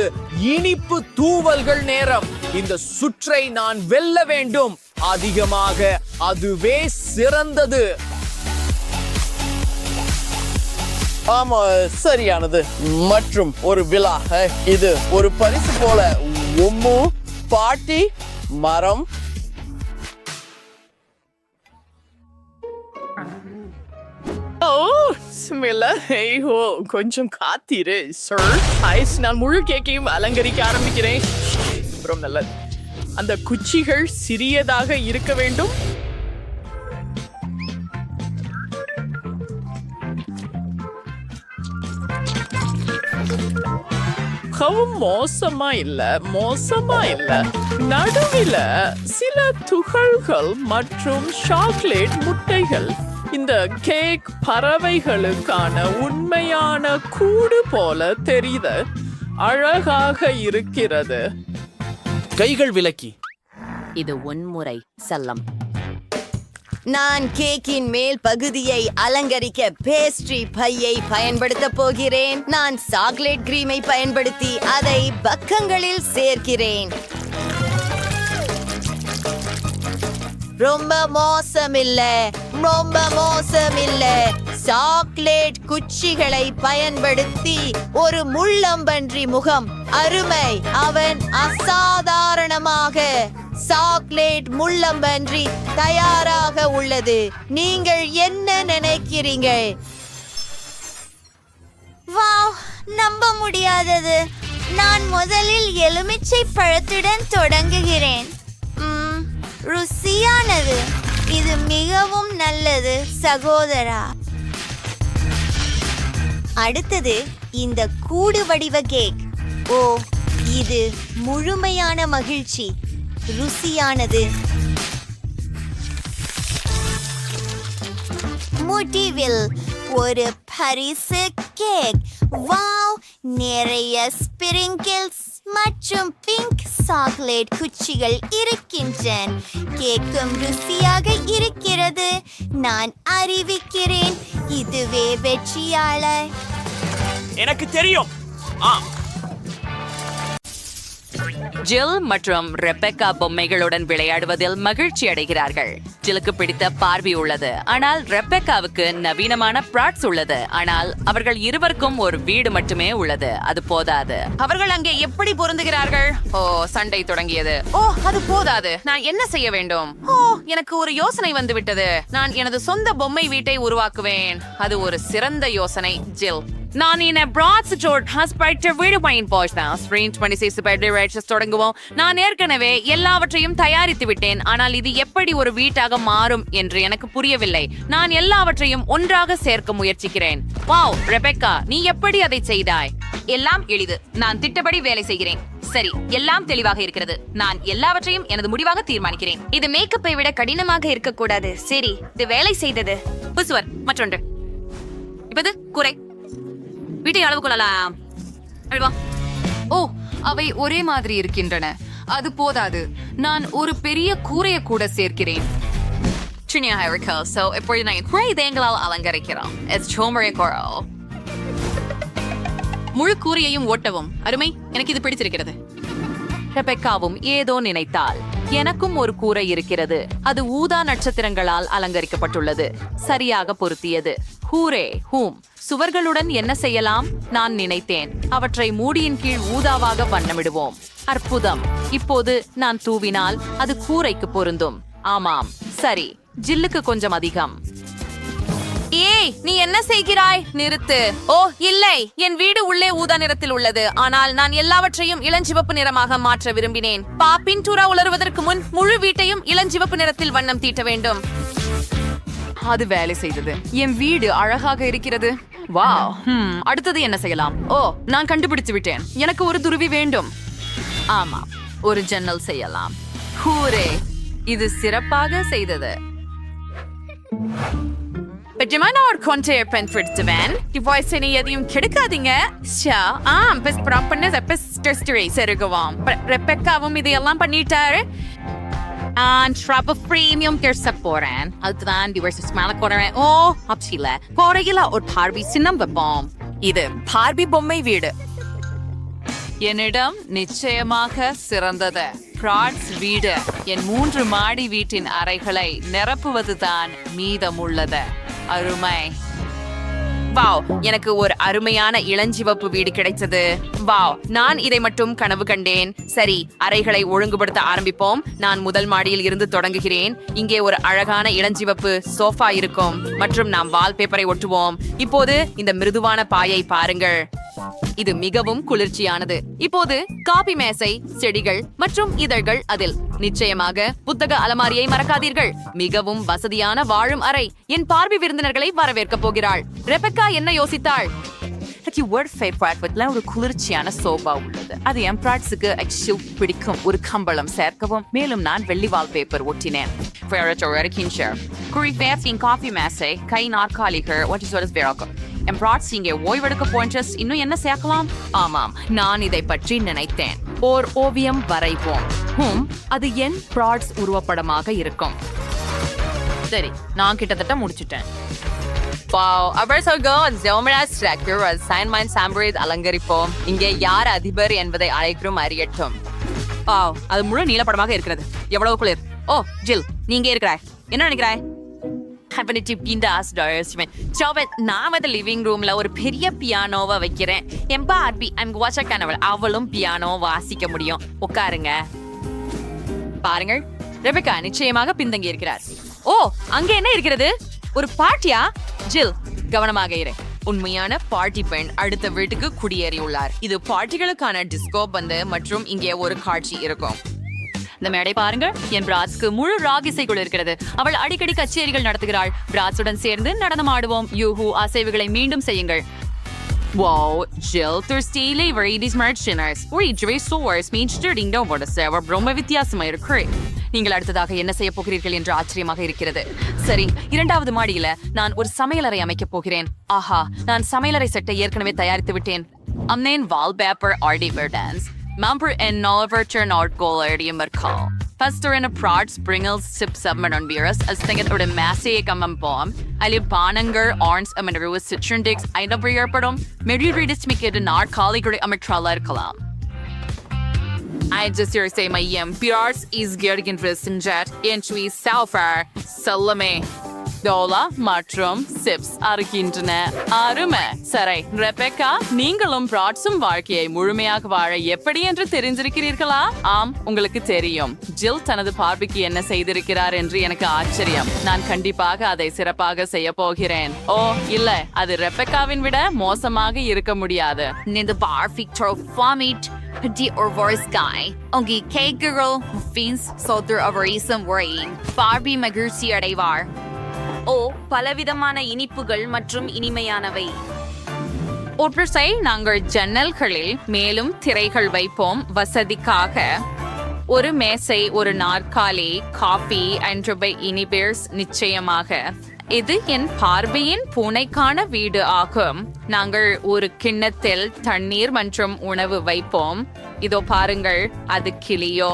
இனிப்பு தூவல்கள் நேரம். இந்த சுற்றை நான் வெல்ல வேண்டும். அதிகமாக, அதுவே சிறந்தது. ஆமா, சரியானது. மற்றும் ஒரு விழா. இது ஒரு பரிசு போல. உம்மு பாட்டி மரம். கொஞ்சம் காத்திரு சார். ஐஸ், நான் முழு கேக்கையும் அலங்கரிக்க ஆரம்பிக்கிறேன். அப்புறம் நல்லது. அந்த குச்சிகள் சிறியதாக இருக்க வேண்டும். மோசமா இல்ல. நடுவில் சில துகள்கள் மற்றும் சாக்லேட் முட்டைகள். இந்த கேக் பறவைகளுக்கான உண்மையான கூடு போல தெரியுது. அழகாக இருக்கிறது. கைகள் விலக்கி. இது உன்முறை செல்லம். நான் கேக்கின் மேல் பகுதியை அலங்கரிக்க பேஸ்ட்ரி பையை பயன்படுத்த போகிறேன். நான் சாக்லேட் கிரீமை பயன்படுத்தி அதை பக்கங்களில் சேர்க்கிறேன். ரொம்ப மோசமில்ல. சாக்லேட் குச்சிகளை பயன்படுத்தி ஒரு முள்ளம்பன்றி முகம். அருமை. அவன் அசாதாரணமாக. சாக்லேட் முள்ளம்பன்றி தயாராக உள்ளது. நீங்கள் என்ன நினைக்கிறீங்க? வாவ், நம்ப முடியாதது. நான் முதலில் எலுமிச்சை பழத்துடன் தொடங்குகிறேன். ருசியானது. இது மிகவும் நல்லது சகோதரா. அடுத்தது இந்த கூடு வடிவ கேக். ஓ, இது முழுமையான மகிழ்ச்சி. ருசியானது. முடிவில் ஒரு பரிசு கேக். வாவ், நிறைய ஸ்பிரிங்கிள்ஸ் மற்றும் பிங்க் சாக்லேட் குச்சிகள் இருக்கின்றன. கேக்கும் ருசியாக இருக்கிறது. நான் அறிவிக்கிறேன், இதுவே வெற்றியாளர். எனக்கு தெரியும். ஜில் மற்றும் ரெபெக்கா பொம்மைகளுடன் விளையாடுவதில் மகிழ்ச்சி அடைகிறார்கள். ஜிலுக்கு பிடித்த பார்வி உள்ளது, ஆனால் ரெபெக்காவுக்கு நவீனமான ப்ராட்ஸ் உள்ளது. ஆனால் அவர்கள் இருவருக்கும் ஒரு வீடு மட்டுமே உள்ளது. அது போதாது. அவர்கள் அங்கே எப்படி பொருந்துகிறார்கள்? ஓ, சண்டை தொடங்கியது. ஓ, அது போதாது. நான் என்ன செய்ய வேண்டும்? ஓ, எனக்கு ஒரு யோசனை வந்து விட்டது. நான் எனது சொந்த பொம்மை வீட்டை உருவாக்குவேன். அது ஒரு சிறந்த யோசனை. ஜில், நான் என்ன பிராட்ஸ் ஜோட் ஹஸ்பைட் வீடு பயன் போய்தான் ஸ்பிரிங் 26 பர்த்டே தொடங்குவோம். நான் ஏற்கனவே எல்லாவற்றையும் தயாரித்து விட்டேன், ஆனால் இது எப்படி ஒரு வீட்டாக மாறும் என்று எனக்கு புரியவில்லை. நான் எல்லாவற்றையும் ஒன்றாக சேர்க்க முயற்சிக்கிறேன். வாவ், ரெபெக்கா, நீ எப்படி அதை செய்தாய்? எல்லாம் எளிது. நான் திட்டப்படி வேலை செய்கிறேன். சரி, எல்லாம் தெளிவாக இருக்கிறது. நான் எல்லாவற்றையும் எனது முடிவாக தீர்மானிக்கிறேன். இது மேக்கப்பை விட கடினமாக இருக்கக்கூடாது. சரி, இது வேலை செய்தது. புசுவர் மற்றொன்று. இப்பது குறை வீட்டை அளவு கொள்ளலாம். ஓ, அவை ஒரே மாதிரி இருக்கின்றன. அது போதாது. நான் ஒரு பெரிய கூரையை கூட சேர்க்கிறேன். எப்பொழுது நான் குறை தேங்களால் அலங்கரிக்கிறோம். முழு கூரையையும் ஓட்டவும். அருமை, எனக்கு இது பிடிச்சிருக்கிறது. ரெபெக்காவும் ஏதோ நினைத்தாள். எனக்கும் ஒரு கூரை இருக்கிறது. அது ஊதா நட்சத்திரங்களால் அலங்கரிக்கப்பட்டுள்ளது. சரியாக பொருத்தியது. ஹூரே, ஹூம். சுவர்களுடன் என்ன செய்யலாம்? நான் நினைத்தேன், அவற்றை மூடியின் கீழ் ஊதாவாக வண்ணமிடுவோம். அற்புதம். இப்போது நான் தூவினால் அது கூரைக்கு பொருந்தும். ஆமாம், சரி. ஜில்லுக்கு கொஞ்சம் அதிகம். ஏய், நீ என்ன செய்கிறாய்? நிறுத்து. ஓ இல்லை, என் வீடு உள்ளே ஊதா நிறத்தில் உள்ளது. ஆனால் நான் எல்லாவற்றையும் இளஞ்சிவப்பு நிறமாக மாற்ற விரும்பினேன். பின்டூரா உலருவதற்கு முன் முழு வீட்டையும் இளஞ்சிவப்பு நிறத்தில் வண்ணம் தீட்ட வேண்டும். அது வேலை செய்தது. என் வீடு அழகாக இருக்கிறது. வாவ். அடுத்தது என்ன செய்யலாம்? ஓ, நான் கண்டுபிடிச்சு விட்டேன். எனக்கு ஒரு துருவி வேண்டும். ஆமா, ஒரு ஜன்னல் செய்யலாம். ஹூரே, இது சிறப்பாக செய்தது. எதையும் கெடுக்காதீங்க. ரெபெக்காவும் இதையெல்லாம் பண்ணிட்டாரு. இது பார்பி பொம்மை வீடு. என்னிடம் நிச்சயமாக சிறந்தது பிராட்ஸ் வீடு. என் 3 மாடி வீட்டின் அறைகளை நிரப்புவதுதான் மீதமுள்ளது. அருமை. வாவ், எனக்கு ஒரு அருமையான இளஞ்சிவப்பு வீடு கிடைத்தது. வாவ், நான் இதை மட்டும் கனவு கண்டேன். சரி, அறைகளை ஒழுங்குபடுத்த ஆரம்பிப்போம். நான் முதல் மாடியில் இருந்து தொடங்குகிறேன். இங்கே ஒரு அழகான இளஞ்சிவப்பு சோஃபா இருக்கும் மற்றும் நாம் வால்பேப்பரை ஒட்டுவோம். இப்போது இந்த மிருதுவான பாயை பாருங்கள். இது மிகவும் குளிர்ச்சியானது. இப்போது காபி மேசை, செடிகள் மற்றும் இதழ்கள் அதில். நிச்சயமாக புத்தக அலமாரியை மறக்காதீர்கள். மிகவும் வசதியான வாழும் அறை. என் பார்வை விருந்தினர்களை வரவேற்க போகிறாள். ரெபெக்கா என்ன யோசித்தாள்? ஒரு குளிர்ச்சியான சோபா உள்ளது. அது என் பிராட்ஸுக்கு பிடிக்கும். ஒரு கம்பளம் சேர்க்கவும். மேலும் நான் வெள்ளி வால்பேப்பர் ஒட்டினேன். காபி மேசை, கை நாற்காலிகள், என் பிராட்ஸ் இங்கே ஓய்வெடுக்க போன்ற இன்னும் என்ன சேர்க்கலாம்? ஆமாம், நான் இதை பற்றி நினைத்தேன். ஓர் ஓவியம் வரைவோம். அது என் பிராட்ஸ் உருவப்படமாக இருக்கும். சரி, நான் கிட்டத்தட்ட முடிச்சிட்டேன். அலங்கரிப்போம். இங்கே யார் அதிபர் என்பதை அழைக்கிறோம் அறியட்டும். அது முழு நீலப்படமாக இருக்கிறது. எவ்வளவு குளிர். ஓ, ஜில், நீங்க இருக்கிறாய். என்ன நினைக்கிறாய்? நான் லிவிங் ரூம்ல ஒரு பெரிய பியானோவை வைக்கிறேன். அவளும் பியானோ வாசிக்க முடியும். உட்காருங்க. பாருங்கள், ரெபெக்கா நிச்சயமாக பின்தங்கி இருக்கிறார். ஓ, அங்க என்ன இருக்கிறது? ஒரு பார்ட்டியா? ஜில், கவனமாக இரு. உண்மையான பார்ட்டி பெண் அடுத்த வீட்டுக்கு குடியேறியுள்ளார். இது பார்ட்டிகளுக்கான டிஸ்கோ பந்து மற்றும் இங்கே ஒரு காட்சி இருக்கும். இந்த மேடை பாருங்கள். என் பிராட்ஸ்க்கு முழு ராக் இசைக்குள் இருக்கிறது. அவள் அடிக்கடி கச்சேரிகள் நடத்துகிறாள். பிராட்ஸுடன் சேர்ந்து நடனம் ஆடுவோம். யூஹூ, அசைவுகளை மீண்டும் செய்யுங்கள். Wow, Jill, thirsty lady, these merchandise. We dress source means starting down for the server. Broma வித்தியாசமா இருக்கு. நீங்கள் அடுத்ததாக என்ன செய்ய போகிறீர்கள் என்று ஆச்சரியமாக இருக்கிறது. சரி, 2வது மாடியில நான் ஒரு சமையலறை அமைக்கப் போகிறேன். ஆஹா, நான் சமையலறை செட்டை ஏற்கனவே தயாரித்து விட்டேன். அம்னேன் wallpaper ஆர்டிவர்டான்ஸ் Member en Nolverture Nordgålerium Merkal. Pastor en Prads Bringels Sip Submanon Virus as thinget or the Massey Gamam Bomb. Ali Bananger Arns Amaruas Citrundix Einabrier Perdom. Mary Redis Mikid and Art Colleague Amatrala Kalam. I just hear say my PRs is Gergen Jet Entry Salfar Salame. Dola மற்றும் chips அறுக்கின்றன. அருமை. சரி Rebecca, நீங்களும் பிராட்ஸும் வாழ்க்கையை முழுமையாக வாழ எப்படி என்று தெரிஞ்சிருக்கிறீர்களா? ஆம், உங்களுக்கு தெரியும். ஜில் தனது பார்பிக்கு என்ன செய்திருக்கிறார் என்று எனக்கு ஆச்சரியம். நான் கண்டிப்பாக அதை சிறப்பாக செய்ய போகிறேன். ஓ இல்ல, அது ரெபெக்காவின் விட மோசமாக இருக்க முடியாது. இந்த பார்பிக்டோ ஃபாமிட் Petit Orvors Guy. Ongi Kegirl Muffins Soldier of Reason Worrying. Barbie Magursi Adevar. ஓ, பலவிதமான இனிப்புகள் மற்றும் இனிமையானவை. ஒரு நாங்கள் ஜன்னல்களில் மேலும் திரைகள் வைப்போம் வசதிக்காக. ஒரு மேசை, ஒரு நாற்காலி, காஃபி அண்ட் இனிபேர்ஸ் நிச்சயமாக. இது என் பார்வையின் பூனைக்கான வீடு ஆகும். நாங்கள் ஒரு கிண்ணத்தில் தண்ணீர் மற்றும் உணவு வைப்போம். இதோ பாருங்கள், அது கிளியோ.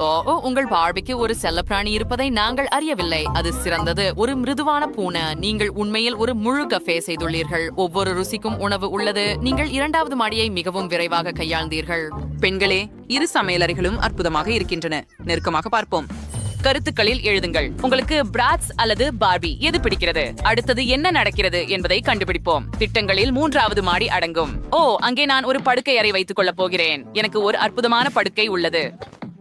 ஓ, உங்கள் பார்பிக்கு ஒரு செல்லப்பிராணி இருப்பதை நாங்கள் அறியவில்லை. அது சிறந்தது. ஒரு மிருதுவான பூனை. நீங்கள் உண்மையில் ஒரு முழு கஃபே செய்துள்ளீர்கள். ஒவ்வொரு ருசிக்கும் உணவு உள்ளது. நீங்கள் 2வது மாடியை மிகவும் விரைவாக கையாள்ந்தீர்கள். பெண்களே, இரு சமையலறைகளும் அற்புதமாக இருக்கின்றன. நெருக்கமாக பார்ப்போம். கருத்துக்களில் எழுதுங்கள். உங்களுக்கு பிராட்ஸ் அல்லது பார்பி எது பிடிக்கிறது? அடுத்தது என்ன நடக்கிறது என்பதை கண்டுபிடிப்போம். திட்டங்களில் 3வது மாடி அடங்கும். ஓ, அங்கே நான் ஒரு படுக்கை அறை வைத்துக் கொள்ளப் போகிறேன். எனக்கு ஒரு அற்புதமான படுக்கை உள்ளது.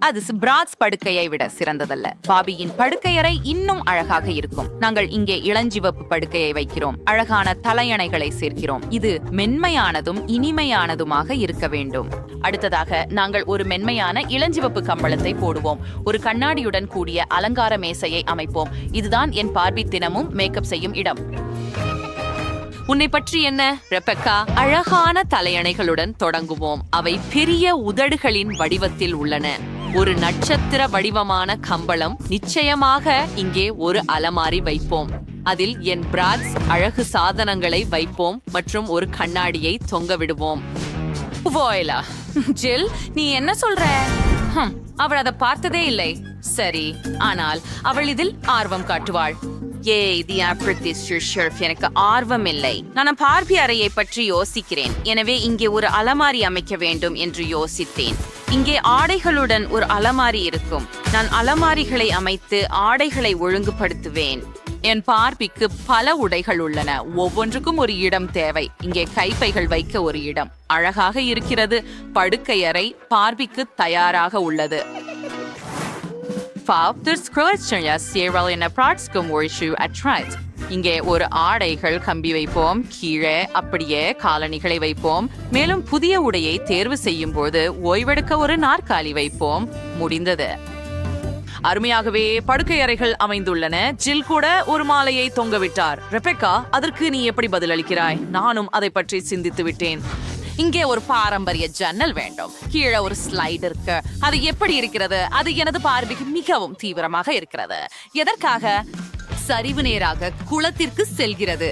அது பிராட்ஸ் படுக்கையை விட சிறந்ததல்ல. பாபியின் படுக்கையறை இன்னும் அழகாக இருக்கும். நாங்கள் இங்கே இளஞ்சிவப்பு படுக்கையை வைக்கிறோம். அழகான தலையணைகளை சேர்க்கிறோம். இது மென்மையானதும் இனிமையானதுமாக இருக்க வேண்டும். அடுத்ததாக நாங்கள் ஒரு மென்மையான இளஞ்சிவப்பு கம்பளத்தை போடுவோம். ஒரு கண்ணாடியுடன் கூடிய அலங்கார மேசையை அமைப்போம். இதுதான் என் பார்பி தினமும் மேக்கப் செய்யும் இடம். உன்னை பற்றி என்ன ரெபெக்கா? அழகான தலையணைகளுடன் தொடங்குவோம். அவை பெரிய உதடுகளின் வடிவத்தில் உள்ளன. ஒரு நட்சத்திர வடிவமான கம்பளம். நிச்சயமாக இங்கே ஒரு அலமாரி வைப்போம். அதில் என் பிராட்ஸ் அழகு சாதனங்களை வைப்போம் மற்றும் ஒரு கண்ணாடியை தொங்க விடுவோம். ஜில், நீ என்ன சொல்ற? அவள் அதை பார்த்ததே இல்லை. சரி, ஆனால் அவள் இதில் ஆர்வம் காட்டுவாள். எனக்கு ஆர்வம் இல்லை. நான் பார்பி அறையை பற்றி யோசிக்கிறேன். எனவே இங்கே ஒரு அலமாரி அமைக்க வேண்டும் என்று யோசித்தேன். இங்கே ஆடைகளுடன் ஒரு அலமாரி இருக்கும். நான் அலமாரிகளை அமைத்து ஆடைகளை ஒழுங்குபடுத்துவேன். என் பார்பிக்கு பல உடைகள் உள்ளன. ஒவ்வொன்றுக்கும் ஒரு இடம் தேவை. இங்கே கைப்பைகள் வைக்க ஒரு இடம். அழகாக இருக்கிறது. படுக்கையறை பார்பிக்கு தயாராக உள்ளது. இங்கே ஒரு ஆடைகள் கம்பி வைப்போம். கீழே அப்படியே காலணிகளை வைப்போம். மேலும் புதிய உடையை தேர்வு செய்யும் போது ஓய்வெடுக்க ஒரு நாற்காலி வைப்போம். முடிந்தது. அருமையாகவே படுக்கை அறைகள் அமைந்துள்ளன. ஜில் கூட ஒரு மாலையை தொங்கவிட்டார். ரெபெக்கா, அதற்கு நீ எப்படி பதிலளிக்கிறாய்? நானும் அதை பற்றி சிந்தித்து விட்டேன். இங்கே ஒரு பாரம்பரிய ஜன்னல் வேண்டும். கீழே ஒரு ஸ்லைட் இருக்கு. அது எப்படி இருக்கிறது? அது எனது பார்வைக்கு மிகவும் தீவிரமாக இருக்கிறது. எதற்காக? சரிவு நேராக குளத்திற்கு செல்கிறது.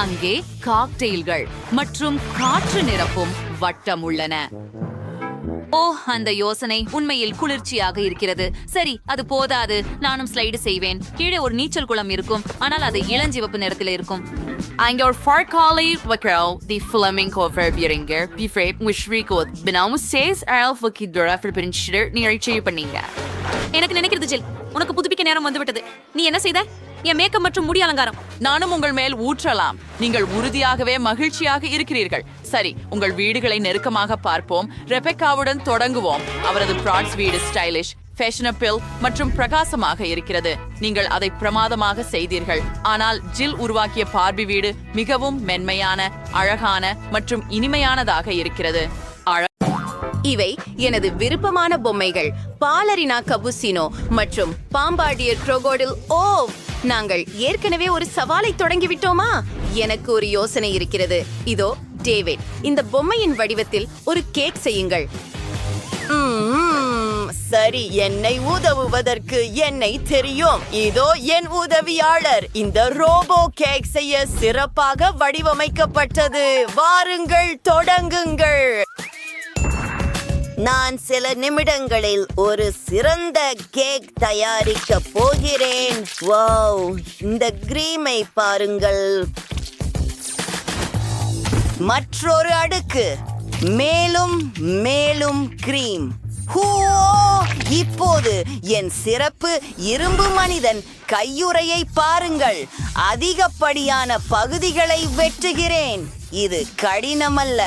அங்கே காக்டெயில்கள் மற்றும் காற்று நிரப்பும் வட்டம் உள்ளன. ஓ, அந்த யோசனை உண்மையில் குளிர்ச்சியாக இருக்கிறது. சரி, அது போதாது. நானும் ஸ்லைடு செய்வேன். கீழே ஒரு நீச்சல் குளம் இருக்கும். ஆனால் அது இளஞ்சிவப்பு நிறத்தில் இருக்கும். அங்கே ஒரு ஃபார்காலை வைக்கிறோம். தி ஃபிளமிங்கோ வெர்பியரிங்க பிஃப்ரேப் முஷ்ரிகோத் பினாமு சேஸ் ஆல்ஃபகி துராஃபில் பிரின்ஷிடர் நீரை பண்ணீங்க. எனக்கு நினைக்கிறது ஜில், உனக்கு புதுப்பிக்க நேரம் வந்துவிட்டது. நீ என்ன செய்த? என் மேக்கப் மற்றும் முடி அலங்காரம். நானும் உங்கள் மேல் ஊற்றலாம். நீங்கள் உறுதியாகவே மகிழ்ச்சியாக இருக்கிறீர்கள். சரி, உங்கள் வீடுகளை நெருக்கமாக பார்ப்போம். ரெபெக்காவுடன் தொடங்குவோம். அவரது பிராட்ஸ் வீடு ஸ்டைலிஷ், ஃபேஷனபிள் மற்றும் பிரகாசமாக இருக்கிறது. நீங்கள் அதை பிரமாதமாக செய்தீர்கள். ஆனால் ஜில் உருவாக்கிய பார்பி வீடு மிகவும் மென்மையான, அழகான மற்றும் இனிமையானதாக இருக்கிறது. இவை எனது விருப்பமான பொம்மைகள். பாலரினா கபுசினோ மற்றும் பாம்பார்டியர் க்ரோகோடில். ஓ, நாங்கள் ஏற்கனவே ஒரு சவாலை தொடங்கிவிட்டோமா? எனக்கு ஒரு யோசனை இருக்கிறது. இதோ டேவிட், இந்த பொம்மையின் வடிவத்தில் ஒரு கேக் செய்யுங்கள். சரி, என்னை உதவுவதற்கு என்னை தெரியும். இதோ என் உதவியாளர். இந்த ரோபோ கேக் செய்ய சிறப்பாக வடிவமைக்கப்பட்டது. வாருங்கள், தொடங்குங்கள். நான் சில நிமிடங்களில் ஒரு சிறந்த கேக் தயாரிக்க போகிறேன். வாவ், இந்த கிரீமை பாருங்கள். மற்றொரு அடுக்கு, மேலும் மேலும் கிரீம். இப்போது என் சிறப்பு இரும்பு மனிதன் கையுறையை பாருங்கள். அதிகப்படியான பகுதிகளை வெட்டுகிறேன். இது கடினமல்ல,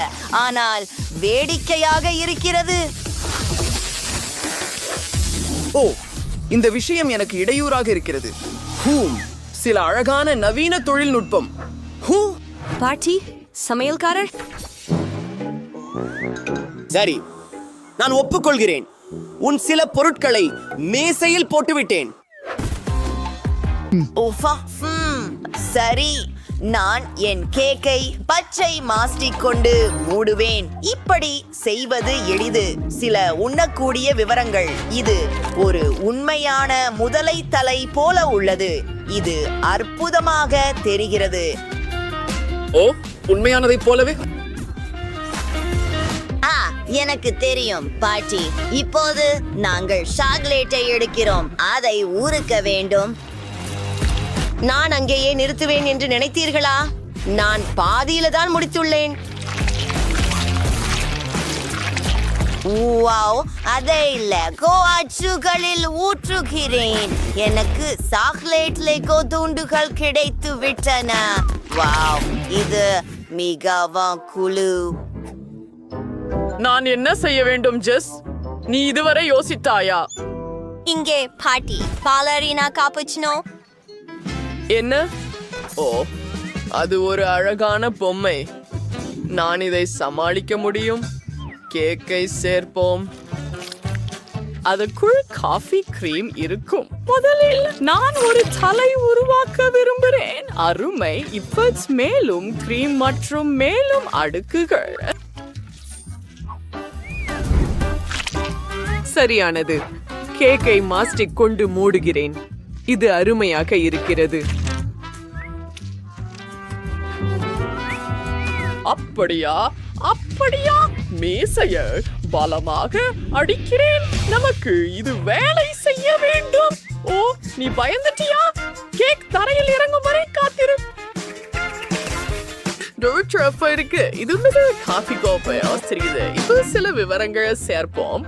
ஆனால் வேடிக்கையாக இருக்கிறது. ஓ, இந்த விஷயம் எனக்கு இடையூறாக இருக்கிறது. சில அழகான நவீன தொழில்நுட்பம். பாட்டி, சமையல்காரர். சரி, நான் ஒப்புக்கொள்கிறேன். உன் சில பொருட்களை மேசையில் போட்டுவிட்டேன். சரி, நான் என் கேக்கை பச்சை மாஸ்டிக் கொண்டு மூடுவேன். இப்படி செய்வது எளிது. சில உண்ணக்கூடிய விவரங்கள். இது ஒரு உண்மையான முதலை தலை போல உள்ளது. இது அற்புதமாக தெரிகிறது. ஓ, உண்மையானதைப் போலவே. எனக்கு தெரியும் பாட்டி. இப்போது நாங்கள் சாக்லேட்டை எடுக்கிறோம். அதை ஊறுக்க வேண்டும். நான் அங்கேயே நிறுத்துவேன் என்று நினைத்தீர்களா? நான் பாதியில தான் முடித்துள்ளேன். அதே இல்ல, அச்சுகளில் ஊற்றுகிறேன். எனக்கு சாக்லேட் லெகோ துண்டுகள் கிடைத்து விட்டன. வாவ், இது மிகவும் குழு. நான் என்ன செய்ய வேண்டும் ஜெஸ்? நீ இதுவரை யோசித்தாயா? இங்கே பாட்டி, பாலரினா காப்புச்சினோ. என்ன? ஓ, அது ஒரு அழகான பொம்மை. நான் இதை சமாளிக்க முடியும். கேக்கை சேர்ப்போம். அதுக்குள் காஃபி கிரீம் இருக்கும். முதலில் நான் ஒரு தலை உருவாக்க விரும்புகிறேன். அருமை. இப்ப மேலும் கிரீம் மற்றும் மேலும் அடுக்குகள். சரியானது. கேக்கை மாஸ்டிக் கொண்டு மூடுகிறேன். இது அருமையாக இருக்கிறது. அப்படியா? அப்படியா? மேசையை பலமாக அடிக்கிறேன். நமக்கு இது வேலை செய்ய வேண்டும். ஓ, நீ பயந்துட்டியா? கேக் தரையில் இறங்கும் வரை காத்திரு. இருக்கு. இது மிக காஃபி கோப்பை ஆசிரியது. இது சில விவரங்களை சேர்ப்போம்.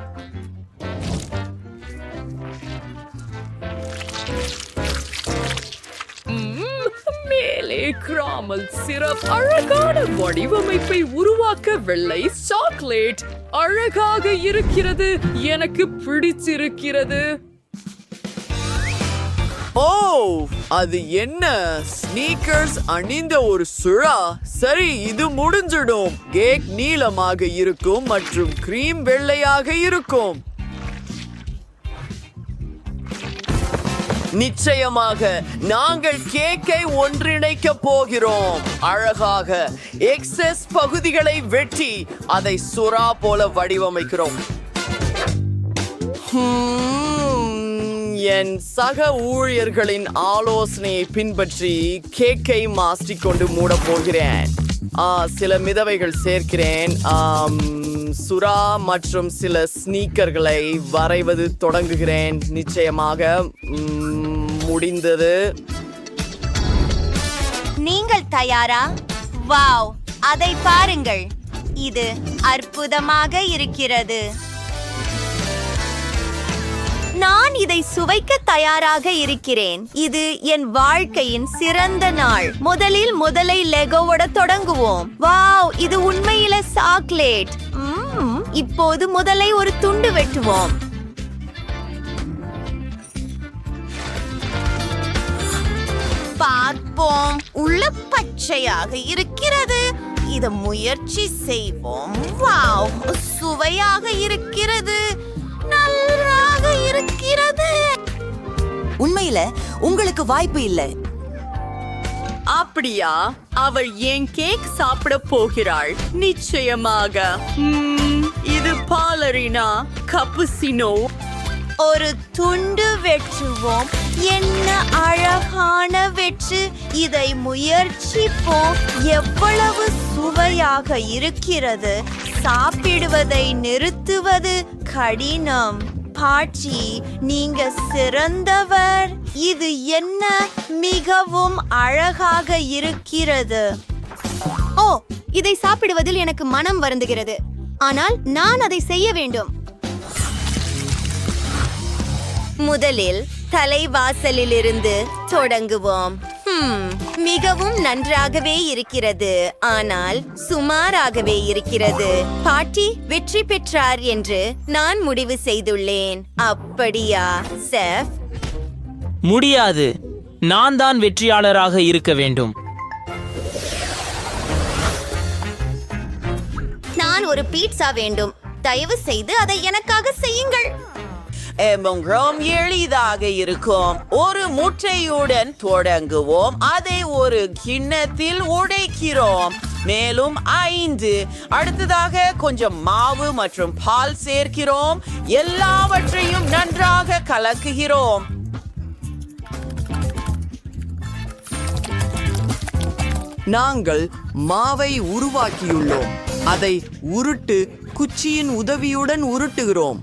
மேலே கிராமல் சிரப் அழகான வடிவமைப்பை உருவாக்க வெள்ளை சாக்லேட் அழகாக இருக்கிறது. எனக்கு பிடிச்சிருக்கிறது. ஓ, அது என்ன? ஸ்னீக்கர்ஸ் அணிந்த ஒரு சுழா. சரி, இது முடிஞ்சிடும். கேக் நீளமாக இருக்கும் மற்றும் கிரீம் வெள்ளையாக இருக்கும். நிச்சயமாக நாங்கள் கேக்கை ஒன்றிணைக்க போகிறோம். அழகாக எக்ஸஸ் பகுதிகளை வெட்டி அதை சுறா போல வடிவமைக்கிறோம். என் சக ஊழியர்களின் ஆலோசனையை பின்பற்றி கேக்கை மாஸ்டிக் கொண்டு மூட போகிறேன். சில மிதவைகள் சேர்க்கிறேன். சுறா மற்றும் சில ஸ்னீக்கர்களை வரைவது தொடங்குகிறேன். நிச்சயமாக முடிந்தது. நீங்கள் தயாரா? வாவ், அதை பாருங்கள். இது அற்புதமாக இருக்கிறது. நான் இதை சுவைக்க தயாராக இருக்கிறேன். இது என் வாழ்க்கையின் சிறந்த நாள். முதலில் முதலை லெகோவோட தொடங்குவோம். வாவ், இது உண்மையில சாக்லேட். இப்போது முதலை ஒரு துண்டு வெட்டுவோம். பார்ப்போம். உள்ள பச்சையாக இருக்கிறது. இத முயற்சி செய்வோம். வாவ், சுவையாக இருக்கிறது. நன்றாக இருக்கிறது. உண்மையில உங்களுக்கு வாய்ப்பு இல்லை. அப்படியா? அவள் என் கேக் சாப்பிட போகிறாள். நிச்சயமாக. இது பாலரினா கப்புசினோ. ஒரு துண்டு வெற்றுவோம். என்ன அழகான வெற்று! இதை முயற்சிப்போம். எவ்வளவு சுவையாக இருக்கிறது! சாப்பிடுவதை நிறுத்துவது கடினம். பாட்டி, நீங்க சிறந்தவர். இது என்ன மிகவும் அழகாக இருக்கிறது. ஓ, இதை சாப்பிடுவதில் எனக்கு மனம் வருந்துகிறது. ஆனால் நான் அதை செய்ய வேண்டும். முதலில் தலைவாசலிலிருந்து தொடங்குவோம். மிகவும் நன்றாகவே இருக்கிறது, ஆனால் சுமாராகவே இருக்கிறது. பாட்டி வெற்றி பெற்றார் என்று நான் முடிவு செய்துள்ளேன். அப்படியா செஃப்? முடியாது, நான் தான் வெற்றியாளராக இருக்க வேண்டும். நான் ஒரு பீட்சா வேண்டும். தயவு செய்து அதை எனக்காக செய்யுங்கள். மிகவும் எளிதாக இருக்கும். ஒரு முட்டையுடன் தொடங்குவோம். அதை ஒரு கிண்ணத்தில் உடைக்கிறோம். மேலும் 5. அடுத்ததாக கொஞ்சம் மாவு மற்றும் பால் சேர்க்கிறோம். எல்லாவற்றையும் நன்றாக கலக்குகிறோம். நாங்கள் மாவை உருவாக்கியுள்ளோம். அதை உருட்டு குச்சியின் உதவியுடன் உருட்டுகிறோம்.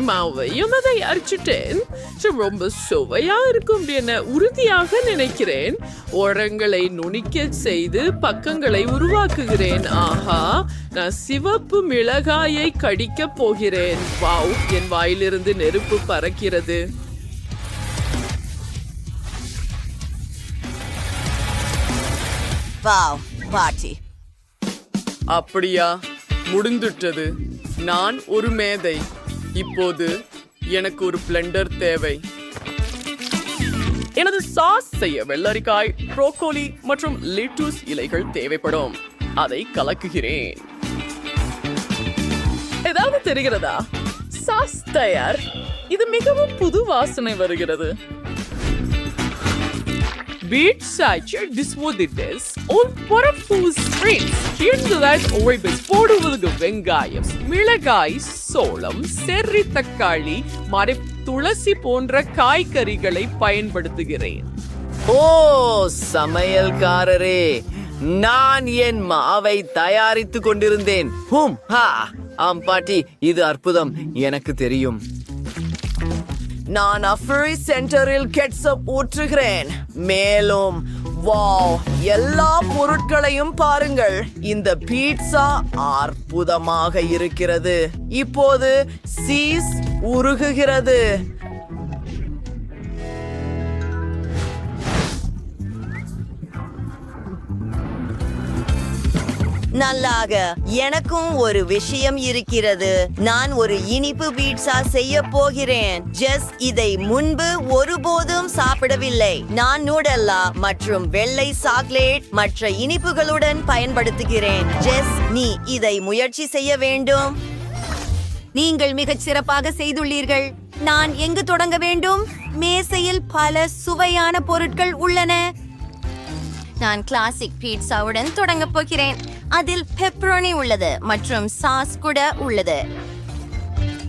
மாவையும் அதை அரைச்சிட்டேன். ரொம்ப சுவையா இருக்கும் என உறுதியாக நினைக்கிறேன். ஓரங்களை நுணிக்க செய்து பக்கங்களை உருவாக்குகிறேன். ஆஹா, நான் சிவப்பு மிளகாயை கடிக்க போகிறேன். வாவ், என் வாயிலிருந்து நெருப்பு பறக்கிறது. வாவ் பாட்டி, அப்படியா? முடிந்துட்டது. நான் ஒரு மேதை. இப்போது எனக்கு ஒரு பிளெண்டர் தேவை. எனது சாஸ் செய்ய வெள்ளரிக்காய், ப்ரோக்கோலி மற்றும் லிட்டூஸ் இலைகள் தேவைப்படும். அதை கலக்குகிறேன். ஏதாவது தெரிகிறதா? சாஸ் தயார். இது மிகவும் புது வாசனை வருகிறது. வெங்காயம், மிளகாய், சோளம், செர்ரி தக்காளி, துளசி போன்ற காய்கறிகளை பயன்படுத்துகிறேன். ஓ சமையல்காரரே, நான் என் மாவை தயாரித்துக் கொண்டிருந்தேன். ஆம் பாட்டி, இது அற்புதம். எனக்கு தெரியும். நான் அஃப்ரி சென்டரில் கெட்சப் ஊற்றுகிறேன். மேலும் வாவ், எல்லா பொருட்களையும் பாருங்கள். இந்த பீட்சா அற்புதமாக இருக்கிறது. இப்போது சீஸ் உருகுகிறது. நல்லாக. எனக்கும் ஒரு விஷயம் இருக்கிறது. நான் ஒரு இனிப்பு பீட்சா செய்ய போகிறேன். ஜெஸ் இதை முன்பு ஒருபோதும் சாப்பிடவில்லை. நான் நூடல்லா மற்றும் வெள்ளை சாக்லேட் மற்ற இனிப்புகளுடன் பயன்படுத்துகிறேன். ஜெஸ், நீ இதை முயற்சி செய்ய வேண்டும். நீங்கள் மிகச் சிறப்பாக செய்துள்ளீர்கள். நான் எங்கு தொடங்க வேண்டும்? மேசையில் பல சுவையான பொருட்கள் உள்ளன. நான் கிளாசிக் பீட்சாவுடன் தொடங்க போகிறேன். அதில் பெப்பரோனி உள்ளது மற்றும் சாஸ் கூட உள்ளது.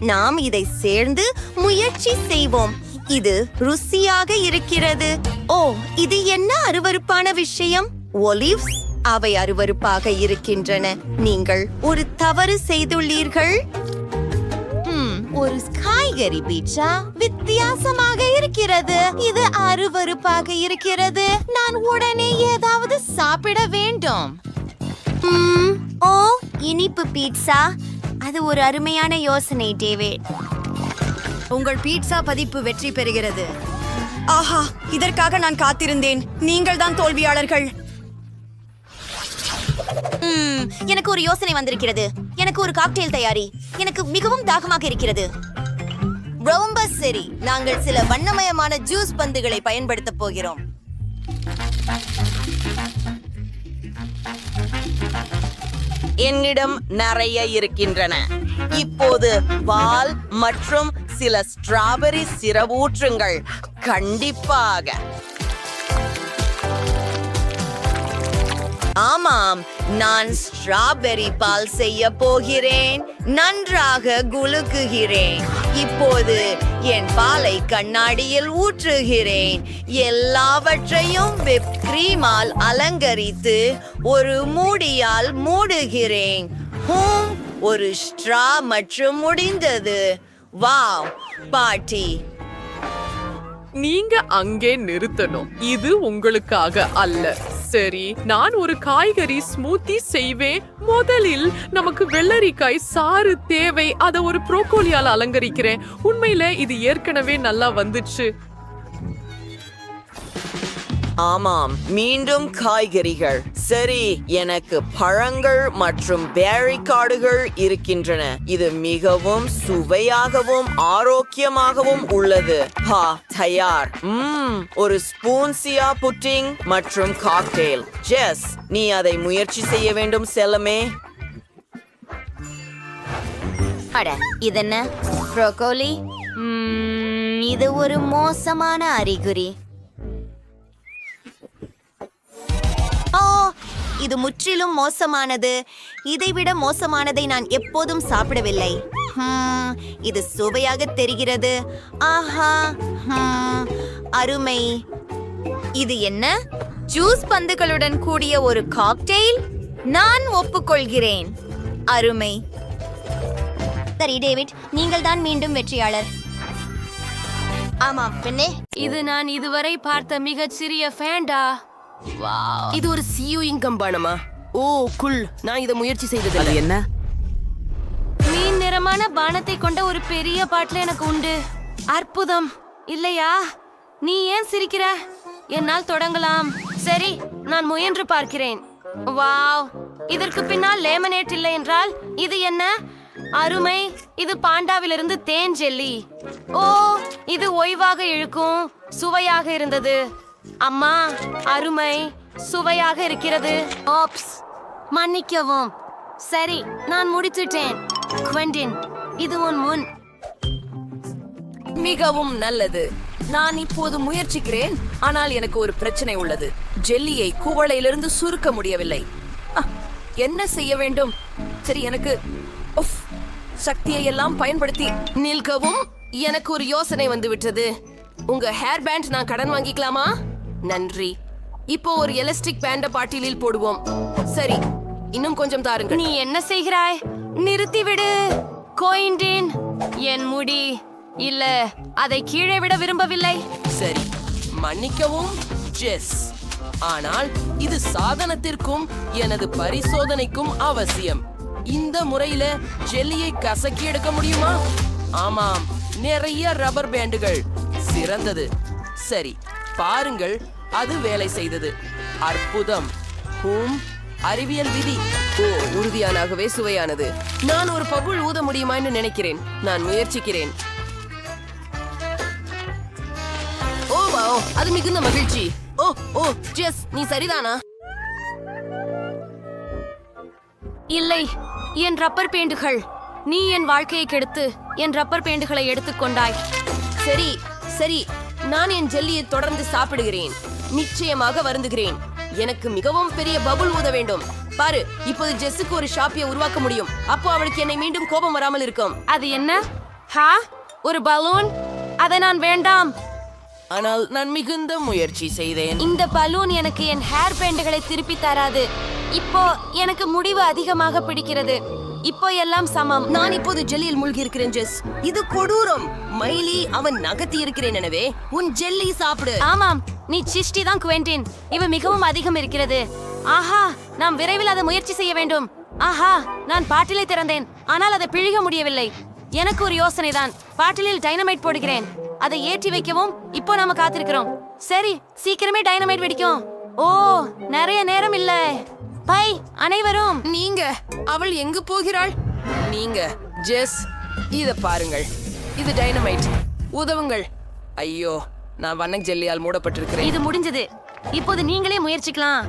நாம் இதை சேர்ந்து முயற்சி செய்வோம். இது ருசியாக இருக்கிறது. ஓ, இது என்ன அருவருப்பான விஷயம்! ஒலிவ்ஸ், அவை அருவருப்பாக இருக்கின்றன. நீங்கள் ஒரு தவறு செய்துள்ளீர்கள். ஒரு காய்கறி பீட்சா வித்தியாசமாக இருக்கிறது. இது அருவருப்பாக இருக்கிறது. நான் உடனே ஏதாவது சாப்பிட வேண்டும். ஓ, இனிப்பு பீட்சா, அது ஒரு அருமையான யோசனை டேவிட். உங்கள் பீட்சா பதிப்பு வெற்றி பெறுகிறது. ஆஹா, இதற்காக நான் காத்திருந்தேன். நீங்கள் தான் தோல்வியாளர்கள். எனக்கு ஒரு யோசனை வந்திருக்கிறது. எனக்கு ஒரு காக்டெயில் தயாரி. எனக்கு மிகவும் தாகமாக இருக்கிறது. ரொம்ப சரி, நாங்கள் சில வண்ணமயமான ஜூஸ் பந்துகளை பயன்படுத்த போகிறோம். என்னிடம் நிறைய இருக்கின்றன. இப்போது பால் மற்றும் சில ஸ்ட்ராபெரி சிரப் ஊற்றுங்கள். கண்டிப்பாக. ஆமாம், நான் ஸ்ட்ராபெர்ரி பால் செய்ய போகிறேன். நன்றாக குலுக்குகிறேன். இப்போது என் பாலை கண்ணாடியில் ஊற்றுகிறேன். எல்லாவற்றையும் விப் கிரீமால் அலங்கரித்து ஒரு மூடியால் மூடுகிறேன். ஒரு ஸ்ட்ரா மற்றும் முடிந்தது. வாவ், பாட்டி! நீங்க அங்கே நிறுத்தணும். இது உங்களுக்காக அல்ல. சரி, நான் ஒரு காய்கறி ஸ்மூத்தி செய்வேன். முதலில் நமக்கு வெள்ளரிக்காய் சாறு தேவை. அதை ஒரு ப்ரோக்கோலியால அலங்கரிக்கிறேன். உண்மையில இது ஏற்கனவே நல்லா வந்துச்சு. ஆமாம், மீண்டும் காய்கறிகள். சரி, எனக்கு பழங்கள் மற்றும் பேரி காடுகள் இருக்கின்றன. இது மிகவும் சுவையாகவும் ஆரோக்கியமாகவும் உள்ளது. தயார். ஒரு ஸ்பூன் சியா புட்டிங் மற்றும் காக்டெயில். ஜெஸ், நீ அதை முயற்சி செய்ய வேண்டும் செல்லமே. அட, இதென்ன ப்ரோக்கோலி? இது ஒரு மோசமான அறிகுறி. இது முற்றிலும் மோசமானது. இதைவிட மோசமானதை நான் எப்போதும் சாப்பிடவில்லை. இது சுவையாக தெரிகிறது. ஆஹா, அருமை. இது என்ன? ஜூஸ் பந்துகளுடன் கூடிய ஒரு காக்டெயில்? நான் ஒப்புக்கொள்கிறேன். அருமை. சரி டேவிட், நீங்கள் தான் மீண்டும் வெற்றியாளர். ஆமாம் பெண்ணே, இது நான் இதுவரை பார்த்த மிகச் சிறிய ஃபேண்டா. இது ஒரு சியூயிங் கம்பானமா? ஓ குல், நான் இதை முயற்சி செய்தது என்ன? மீன் நிறமான பானத்தை கொண்ட ஒரு பெரிய பாட்டில் எனக்கு உண்டு. அற்புதம் இல்லையா? நீ ஏன் சிரிக்கிற? என்னால் தொடங்கலாம். சரி, நான் முயன்று பார்க்கிறேன். வாவ், இதற்கு பின்னால் லேமனேட் இல்லை என்றால் இது என்ன? அருமை. இது பாண்டாவிலிருந்து தேன் ஜெல்லி. ஓ, இது ஓய்வாக இழுக்கும். சுவையாக இருந்தது. அம்மா, அருமை. சுவையாக இருக்கிறது. ஓப்ஸ், மன்னிக்கவும். சரி, நான் முடித்துட்டேன். குவெண்டின், இது உன் முன். மிகவும் நல்லது. நான் இப்போது முயற்சிக்கிறேன். ஆனால் எனக்கு ஒரு பிரச்சனை உள்ளது. ஜெல்லியை குவளையிலிருந்து சுருக்க முடியவில்லை. என்ன செய்ய வேண்டும்? சரி, எனக்கு சக்தியை எல்லாம் பயன்படுத்தி நிற்கவும் எனக்கு ஒரு யோசனை வந்து விட்டது. உங்க ஹேர் பேண்ட் நான் கடன் வாங்கிக்கலாமா? நன்றி. இப்போ ஒரு எலாஸ்டிக் பேண்ட பாட்டிலில் போடுவோம். சரி, இன்னும் கொஞ்சம் தாருங்கள். நீ என்ன செய்கிறாய்? நிறுத்திவிடு. கோயின்டின், என் முடி. இல்ல, அதை கீழே விட விரும்பவில்லை. சரி, மன்னிக்கவும் ஜெஸ். ஆனால் இது சாதனத்திற்கும் எனது பரிசோதனைக்கும் அவசியம். இந்த முறையில ஜெல்லியை கசக்கி எடுக்க முடியுமா? ஆமாம், நிறைய ரப்பர் பேண்டுகள். சிறந்தது. சரி, பாருங்கள், அது வேலை செய்தது. அற்புதம். அறிவியல் விதி. ஓ, உறுதியானாகவே சுவையானது. நான் ஒரு பபுள் ஊத முடியுமா என்று நினைக்கிறேன். நான் முயற்சிக்கிறேன். ஓ வாவ், அது மிகுந்த மகிழ்ச்சி. ஓ ஜெஸ், நீ சரிதானா? இல்லை, என் ரப்பர் பேண்டுகள். நீ என் வாழ்க்கையை கெடுத்து என் ரப்பர் பேண்டுகளை எடுத்துக்கொண்டாய். சரி சரி, நான் என் ஜெல்லியை தொடர்ந்து சாப்பிடுகிறேன். நிச்சயமாக வருந்துகிறேன். எனக்கு மிகவும் பெரிய பபுள் ஊத வேண்டும். பாரு, இப்போது ஜெஸ்ஸுக்கு ஒரு ஷாப்பியை உருவாக்க முடியும். அப்போ அவளுக்கு என்னை மீண்டும் கோபம் வராமல் இருக்கும். அது என்ன? ஒரு பலூன்? அதை நான் வேண்டாம். ஆனால் நான் மிகுந்த முயற்சி செய்தேன். இந்த பலூன் எனக்கு என் ஹேர் பேண்டுகளை திருப்பி தராது. இப்போ எனக்கு முடிவு அதிகமாக பிடிக்கிறது. இப்போ எல்லாம் சமம். நான் இப்போது ஜெல்லியில் மூழ்கி இருக்கிறேன் ஜெஸ். இது கொடூரம். மைலி, அவன் நகர்த்தி இருக்கிறேன். எனவே உன் ஜெல்லி சாப்பிடு. ஆமாம், நீ சிஷ்டி தான் குவெண்டின். இவ மிகவும் அதிகம் இருக்கிறது. ஆஹா, நாம் விரைவில் அதை முயற்சி செய்ய வேண்டும். ஆஹா, நான் பாட்டிலை திறந்தேன், ஆனால் அதை பிழிக முடியவில்லை. எனக்கு ஒரு யோசனை தான். பாட்டிலில் டைனமைட் போடுகிறேன். அதை ஏற்றி வைக்கவும் இப்போ நாம காத்திருக்கிறோம். சரி, சீக்கிரமே டைனமைட் வெடிக்கும். ஓ, நிறைய நேரம் இல்ல. பை அனைவரும். நீங்க, அவள் எங்கு போகிறாள்? நீங்க ஜெஸ், இத பாருங்கள். இது டைனமைட். உதவுங்கள். ஐயோ, நான் வண்ண ஜெல்லியால் மூடப்பட்டிருக்கிறேன். இது முடிஞ்சது. இப்போது நீங்களே முயற்சிக்கலாம்.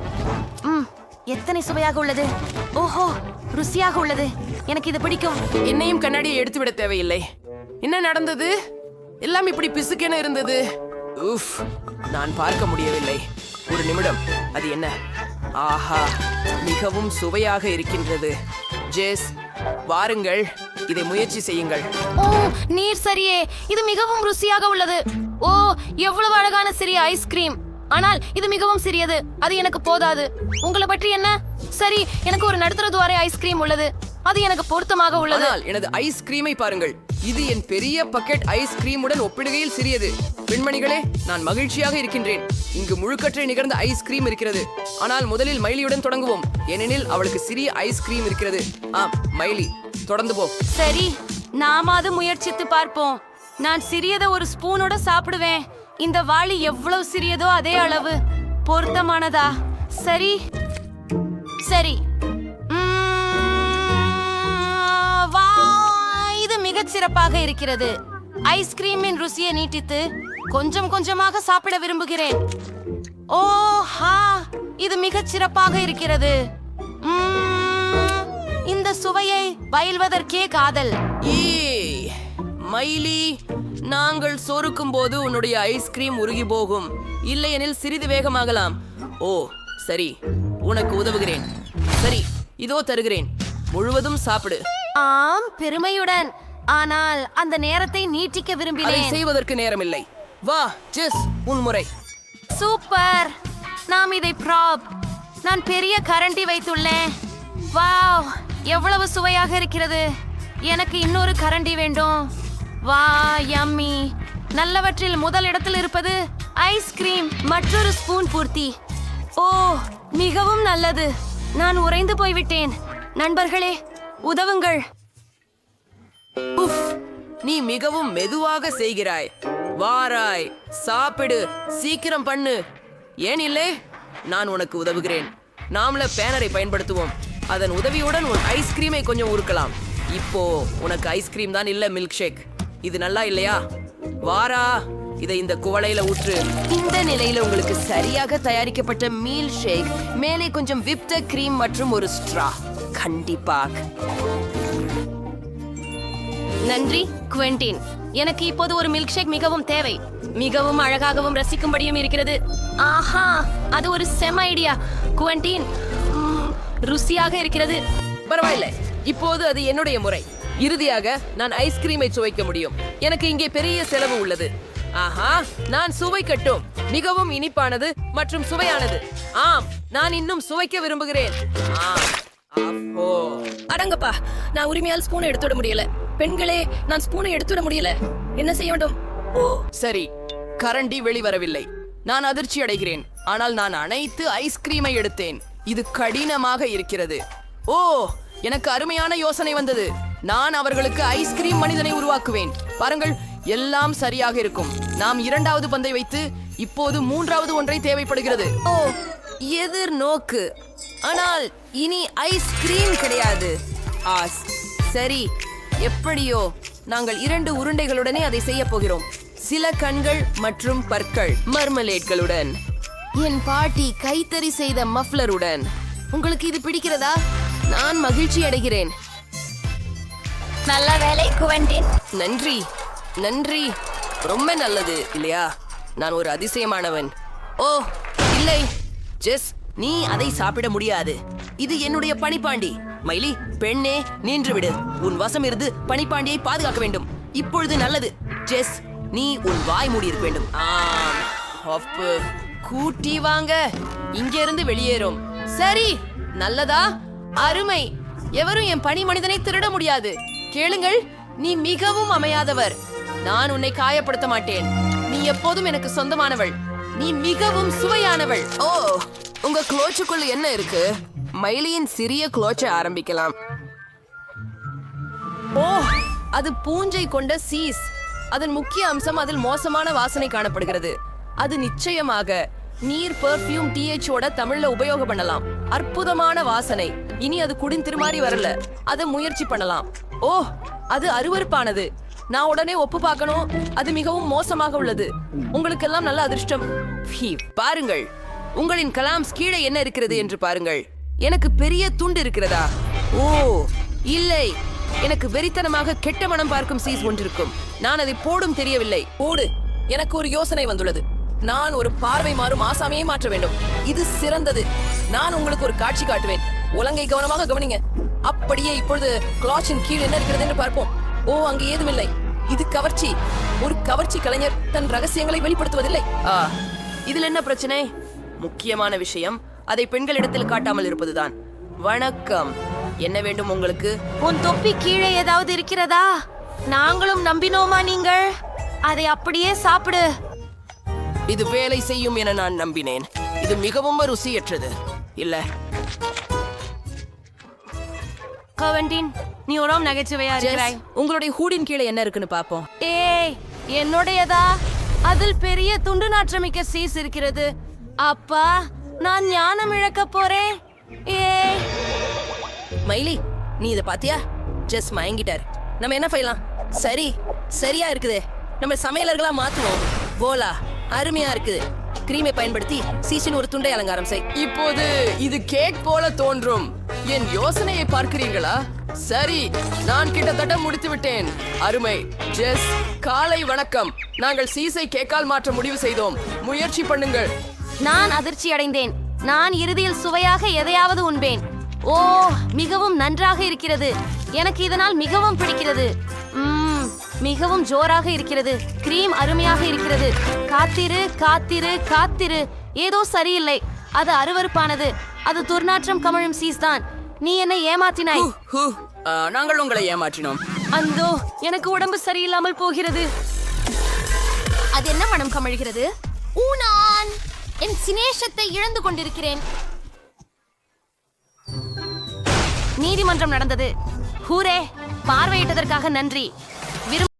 எத்தனை சுவையாக உள்ளது. ஓஹோ, ருசியாக உள்ளது. எனக்கு இது பிடிக்கும். என்னையும் கண்ணாடியை எடுத்து விட தேவையில்லை. என்ன நடந்தது? எல்லாம் இப்படி பிசுக்கென இருந்தது. நான் பார்க்க முடியவில்லை. ஒரு நிமிடம். அது என்ன? ஆஹா, மிகவும் சுவையாக இருக்கின்றது. ஜெஸ், வாருங்கள், இதை முயற்சி செய்யுங்கள். ஓ நீர் சரியே, இது மிகவும் ருசியாக உள்ளது. ஓ எவ்வளவு அழகான சிறிய ஐஸ்கிரீம். ஆனால் இது மிகவும் சிறியது, அது எனக்கு போதாது. உங்களை பற்றி என்ன? சரி, எனக்கு ஒரு நடுத்தர துவாரை ஐஸ்கிரீம் உள்ளது, அது எனக்கு பொருத்தமாக உள்ளது. ஆனால் எனது ஐஸ்கிரீமை பாருங்கள், இது என் பெரிய பக்கெட் ஐஸ்கிரீமுடன் ஒப்பிடுகையில் சிறியது. பெண்மணிகளே, நான் மகிழ்ச்சியாக இருக்கின்றேன். இங்கு முழுக்கற்றை நிகழ்ந்த ஐஸ்கிரீம் இருக்கிறது. ஆனால் முதலில் மைலியுடன் தொடங்குவோம், ஏனெனில் அவளுக்கு சிறிய ஐஸ்கிரீம் இருக்கிறது. ஆம் மைலி, தொடர்ந்து போ. சரி, நாம அது முயற்சித்து பார்ப்போம். நான் சிறியதை ஒரு ஸ்பூனோட சாப்பிடுவேன். இந்த வாளி எவ்வளவு சிறியதோ அதே அளவு. பொருத்தமானதா? சரி சரி. வா, இது மிகச் சிறப்பாக இருக்கிறது. ஐஸ்கிரீமின் ருசியை நீட்டித்து கொஞ்சம் கொஞ்சமாக சாப்பிட விரும்புகிறேன். ஓ ஹா, இது மிகச் சிறப்பாக இருக்கிறது. இந்த சுவையை பயில்வதற்கே காதல். மைலி, நாங்கள் சொருக்கும் போது உன்னுடைய ஐஸ்கிரீம் உருகி போகும், இல்லையெனில் சிறிது வேகமாகலாம். ஓ சரி, உனக்கு உதவுகிறேன். சரி, இதோ தருகிறேன், முழுவதும் சாப்பிடு. ஆம், பெருமையுடன். ஆனால் அந்த நேரத்தை நீட்டிக்க அதை விரும்பினேன். செய்வதற்கு நேரமில்லை. வா ஜெஸ், உன் முறை. சூப்பர். நாம் இதை ப்ராப். நான் பெரிய கரண்டி வைத்துள்ளேன். வாவ், எவ்வளவு சுவையாக இருக்கிறது. எனக்கு இன்னொரு கரண்டி வேண்டும். வா, யம்மி. நல்லவற்றில் முதல் இடத்தில் இருப்பது ஐஸ்கிரீம். மற்றொரு ஸ்பூன் பூர்த்தி. ஓ, மிகவும் நல்லது. நான் உறைந்து போய்விட்டேன். நண்பர்களே, உதவுங்கள். உஃப், நீ மிகவும் மெதுவாக செய்கிறாய். வாராய், சாப்பிடு, சீக்கிரம் பண்ணு. ஏன் இல்லை? நான் உனக்கு உதவுகிறேன். நாமள பேனரை பயன்படுத்துவோம். அதன் உதவியுடன் உன் ஐஸ்கிரீமை கொஞ்சம் உருக்கலாம். இப்போ உனக்கு ஐஸ்கிரீம் தான் இல்ல, மில்க் ஷேக். இது நல்லா இல்லையா? வாரா, இதை இந்த குவளையில ஊற்று. இந்த நிலையில உங்களுக்கு சரியாக தயாரிக்கப்பட்ட மீல் ஷேக், மேலே கொஞ்சம் விப்ட கிரீம் மற்றும் ஒரு ஸ்ட்ரா. கண்டிப்பாக. நன்றி குவென்டின். எனக்கு இப்போது ஒரு மில்க் ஷேக் மிகவும் தேவை. மிகவும் அழகாகவும் ரசிக்கும்படியும் இருக்கிறது. ஆஹா, அது ஒரு செம ஐடியா குவென்டின். ருசியாக இருக்கிறது. பரவாயில்லை, இப்போது அது என்னுடைய முறை. இறுதியாக நான் ஐஸ்கிரீமை சுவைக்க முடியும். எனக்கு இங்கே பெரிய செலவு உள்ளது. ஆஹா, நான் சுவைக்கட்டும். மிகவும் இனிப்பானது மற்றும் சுவையானது. ஆம், நான் இன்னும் சுவைக்க விரும்புகிறேன். அடங்கப்பா, நான் உரிமையால் ஸ்பூனை எடுத்துவிட முடியல. பெண்களே, நான் ஸ்பூனை எடுத்துவிட முடியல. என்ன செய்ய வேண்டும்? ஓ சரி, கரண்டி வெளிவரவில்லை. நான் அதிர்ச்சி அடைகிறேன். ஆனால் நான் அனைத்து ஐஸ்கிரீமை எடுத்தேன். இது கடினமாக இருக்கிறது. ஓ, எனக்கு அருமையான யோசனை வந்தது. நான் அவர்களுக்கு ஐஸ்கிரீம் மனிதனை உருவாக்குவேன். பாருங்கள், எல்லாம் சரியாக இருக்கும். நாம் இரண்டாவது பந்தை வைத்து இப்போது மூன்றாவது ஒன்றை தேவைப்படுகிறது. ஓ, எதிர்நோக்கு. ஆனால் இனி ஐஸ்கிரீம் கிடையாது. சரி, எப்படியோ நாங்கள் 2 உருண்டைகளுடனே அதை செய்ய போகிறோம். சில கண்கள் மற்றும் பற்கள் மர்மலேட்களுடன். என் பாட்டி கைத்தறி செய்த மஃப்லருடன். உங்களுக்கு இது பிடிக்கிறதா? நான் மகிழ்ச்சி அடைகிறேன். நல்ல வேலை குவென்டின். நன்றி நன்றி, ரொம்ப நல்லது இல்லையா? நான் ஒரு அதிசயமானவன். ஓ இல்லை ஜெஸ், நீ அதை சாப்பிட முடியாது. இது என்னுடைய பனிப்பாண்டி. மைலி, பெண்ணே, நின்று விடு. உன் வசம் இருந்து பனிப்பாண்டியை பாதுகாக்க வேண்டும். இப்பொழுது நல்லது. ஜெஸ், நீ உன் வாய் மூடி இருக்க வேண்டும். கூட்டி வாங்க, இங்க இருந்து வெளியேறும். சரி, நல்லதா? அருமை. எவரும் என் பனி மனிதனை திருட முடியாது. கேளுங்கள், நீ மிகவும் அமையாதவர். நான் உன்னை காயப்படுத்த மாட்டேன். நீ எப்போதும் எனக்கு சொந்தமானவள். நீ மிகவும் சுவையானவள். ஓ, உங்க குளோச்சுக்குள்ள என்ன இருக்கு? மைலியின் சிறிய குளோச்சை ஆரம்பிக்கலாம். ஓ, அது பூஞ்சை கொண்ட சீஸ். அதன் முக்கிய அம்சம் அதில் மோசமான வாசனை காணப்படுகிறது. அது நிச்சயமாக நீர் பெர்ஃப்யூம் THஓட தமிழ்ல உபயோகம் பண்ணலாம். அற்புதமான வாசனை. இனி அது குடிந்திருமாறி வரல. அதை முயற்சி பண்ணலாம். ஓ, அது அருவருப்பானது. நான் உடனே ஒப்பு பார்க்கணும். அது மிகவும் மோசமாக உள்ளது. உங்களுக்கெல்லாம் நல்ல அதிர்ஷ்டம். பாருங்கள், உங்களின் கலாம்ஸ் கீழே என்ன இருக்கிறது என்று பாருங்கள். எனக்கு பெரிய துண்டு இருக்கிறதா? ஓ இல்லை, எனக்கு வெறித்தனமாக கெட்ட மனம் பார்க்கும் சீஸ் ஒன்றிருக்கும். நான் அதை போடும் தெரியவில்லை. போடு. எனக்கு ஒரு யோசனை வந்துள்ளது. நான் ஒரு பார்வை மாறும் ஆசாமியை மாற்ற வேண்டும். இது சிறந்தது. நான் உங்களுக்கு ஒரு காட்சி காட்டுவேன். உலங்கை கவனமாக கவனிங்க. அப்படியே இப்பொழுது கிளாச்சின் கீழ் என்ன இருக்கிறது என்று பார்ப்போம். ஓ, அங்கே ஏதுமில்லை. இது கவர்ச்சி. ஒரு கவர்ச்சி கலைஞர் தன் ரகசியங்களை வெளிப்படுத்துவதில்லை. இதில் என்ன பிரச்சனை? முக்கியமான விஷயம் அதை பெண்களிடத்தில் காட்டாமல் இருப்பதுதான். வணக்கம், என்ன வேண்டும் உங்களுக்கு? உன் தொப்பி கீழே ஏதாவது இருக்கிறதா? நாங்களும் நம்பினோமா நீங்கள்? அதை அப்படியே சாப்பிடு. இது வேலை செய்யும் என நான் நம்பினேன். இது மிகவும் ருசியற்றது. இல்ல கவண்டின், நீ ஒரு நகைச்சுவையா இருக்கிறாய். உங்களுடைய ஹூடின் கீழே என்ன இருக்குன்னு பாப்போம். ஏய், என்னுடையதா? அதில் பெரிய துண்டு நாற்றமிக்க சீஸ் இருக்கிறது. அப்பா, நான் ஞானம் இழக்க போறேன். ஏய், மைலி, நீ இத பாத்தியா? ஜெஸ் மயங்கிட்டார். நம்ம என்ன செய்யலாம்? சரியா இருக்குது. நம்ம சமையலர்களா மாத்துவோம். போலா, அருமையா இருக்குது. கிரீமை பயன்படுத்தி சீசின் ஒரு துண்டை அலங்காரம் செய். இப்போது இது கேக் போல தோன்றும். என் யோசனையை பார்க்கிறீர்களா? சரி, நான் கிட்டத்தட்ட முடித்து விட்டேன். அருமை. ஜெஸ், காலை வணக்கம். நாங்கள் சீஸை கேக்கால் மாற்ற முடிவு செய்தோம். முயற்சி பண்ணுங்கள். நான் அதிர்ச்சி அடைந்தேன். நான் இறுதியில் சுவையாக எதையாவது உண்பேன். ஓ, மிகவும் நன்றாக இருக்கிறது. எனக்கு இதனால் மிகவும் பிடிக்கிறது. மிகவும் ஜோராக இருக்கிறது. கிரீம் அருமையாக இருக்கிறது. காத்திரு காத்திரு காத்திரு. ஏதோ சரியில்லை. அது அருவருப்பானது. அது துர்நாற்றம் கமழும் சீஸ் தான். நீ என்னை ஏமாற்றினாய். நாங்கள் உங்களை ஏமாற்றினோம். அந்தோ, எனக்கு உடம்பு சரியில்லாமல் போகிறது. அது என்ன மனம் கமழ்கிறது? நான் என் சினேஷத்தை இழந்து கொண்டிருக்கிறேன். நீதிமன்றம் நடந்தது. ஹூரே, பார்வையிட்டதற்காக நன்றி.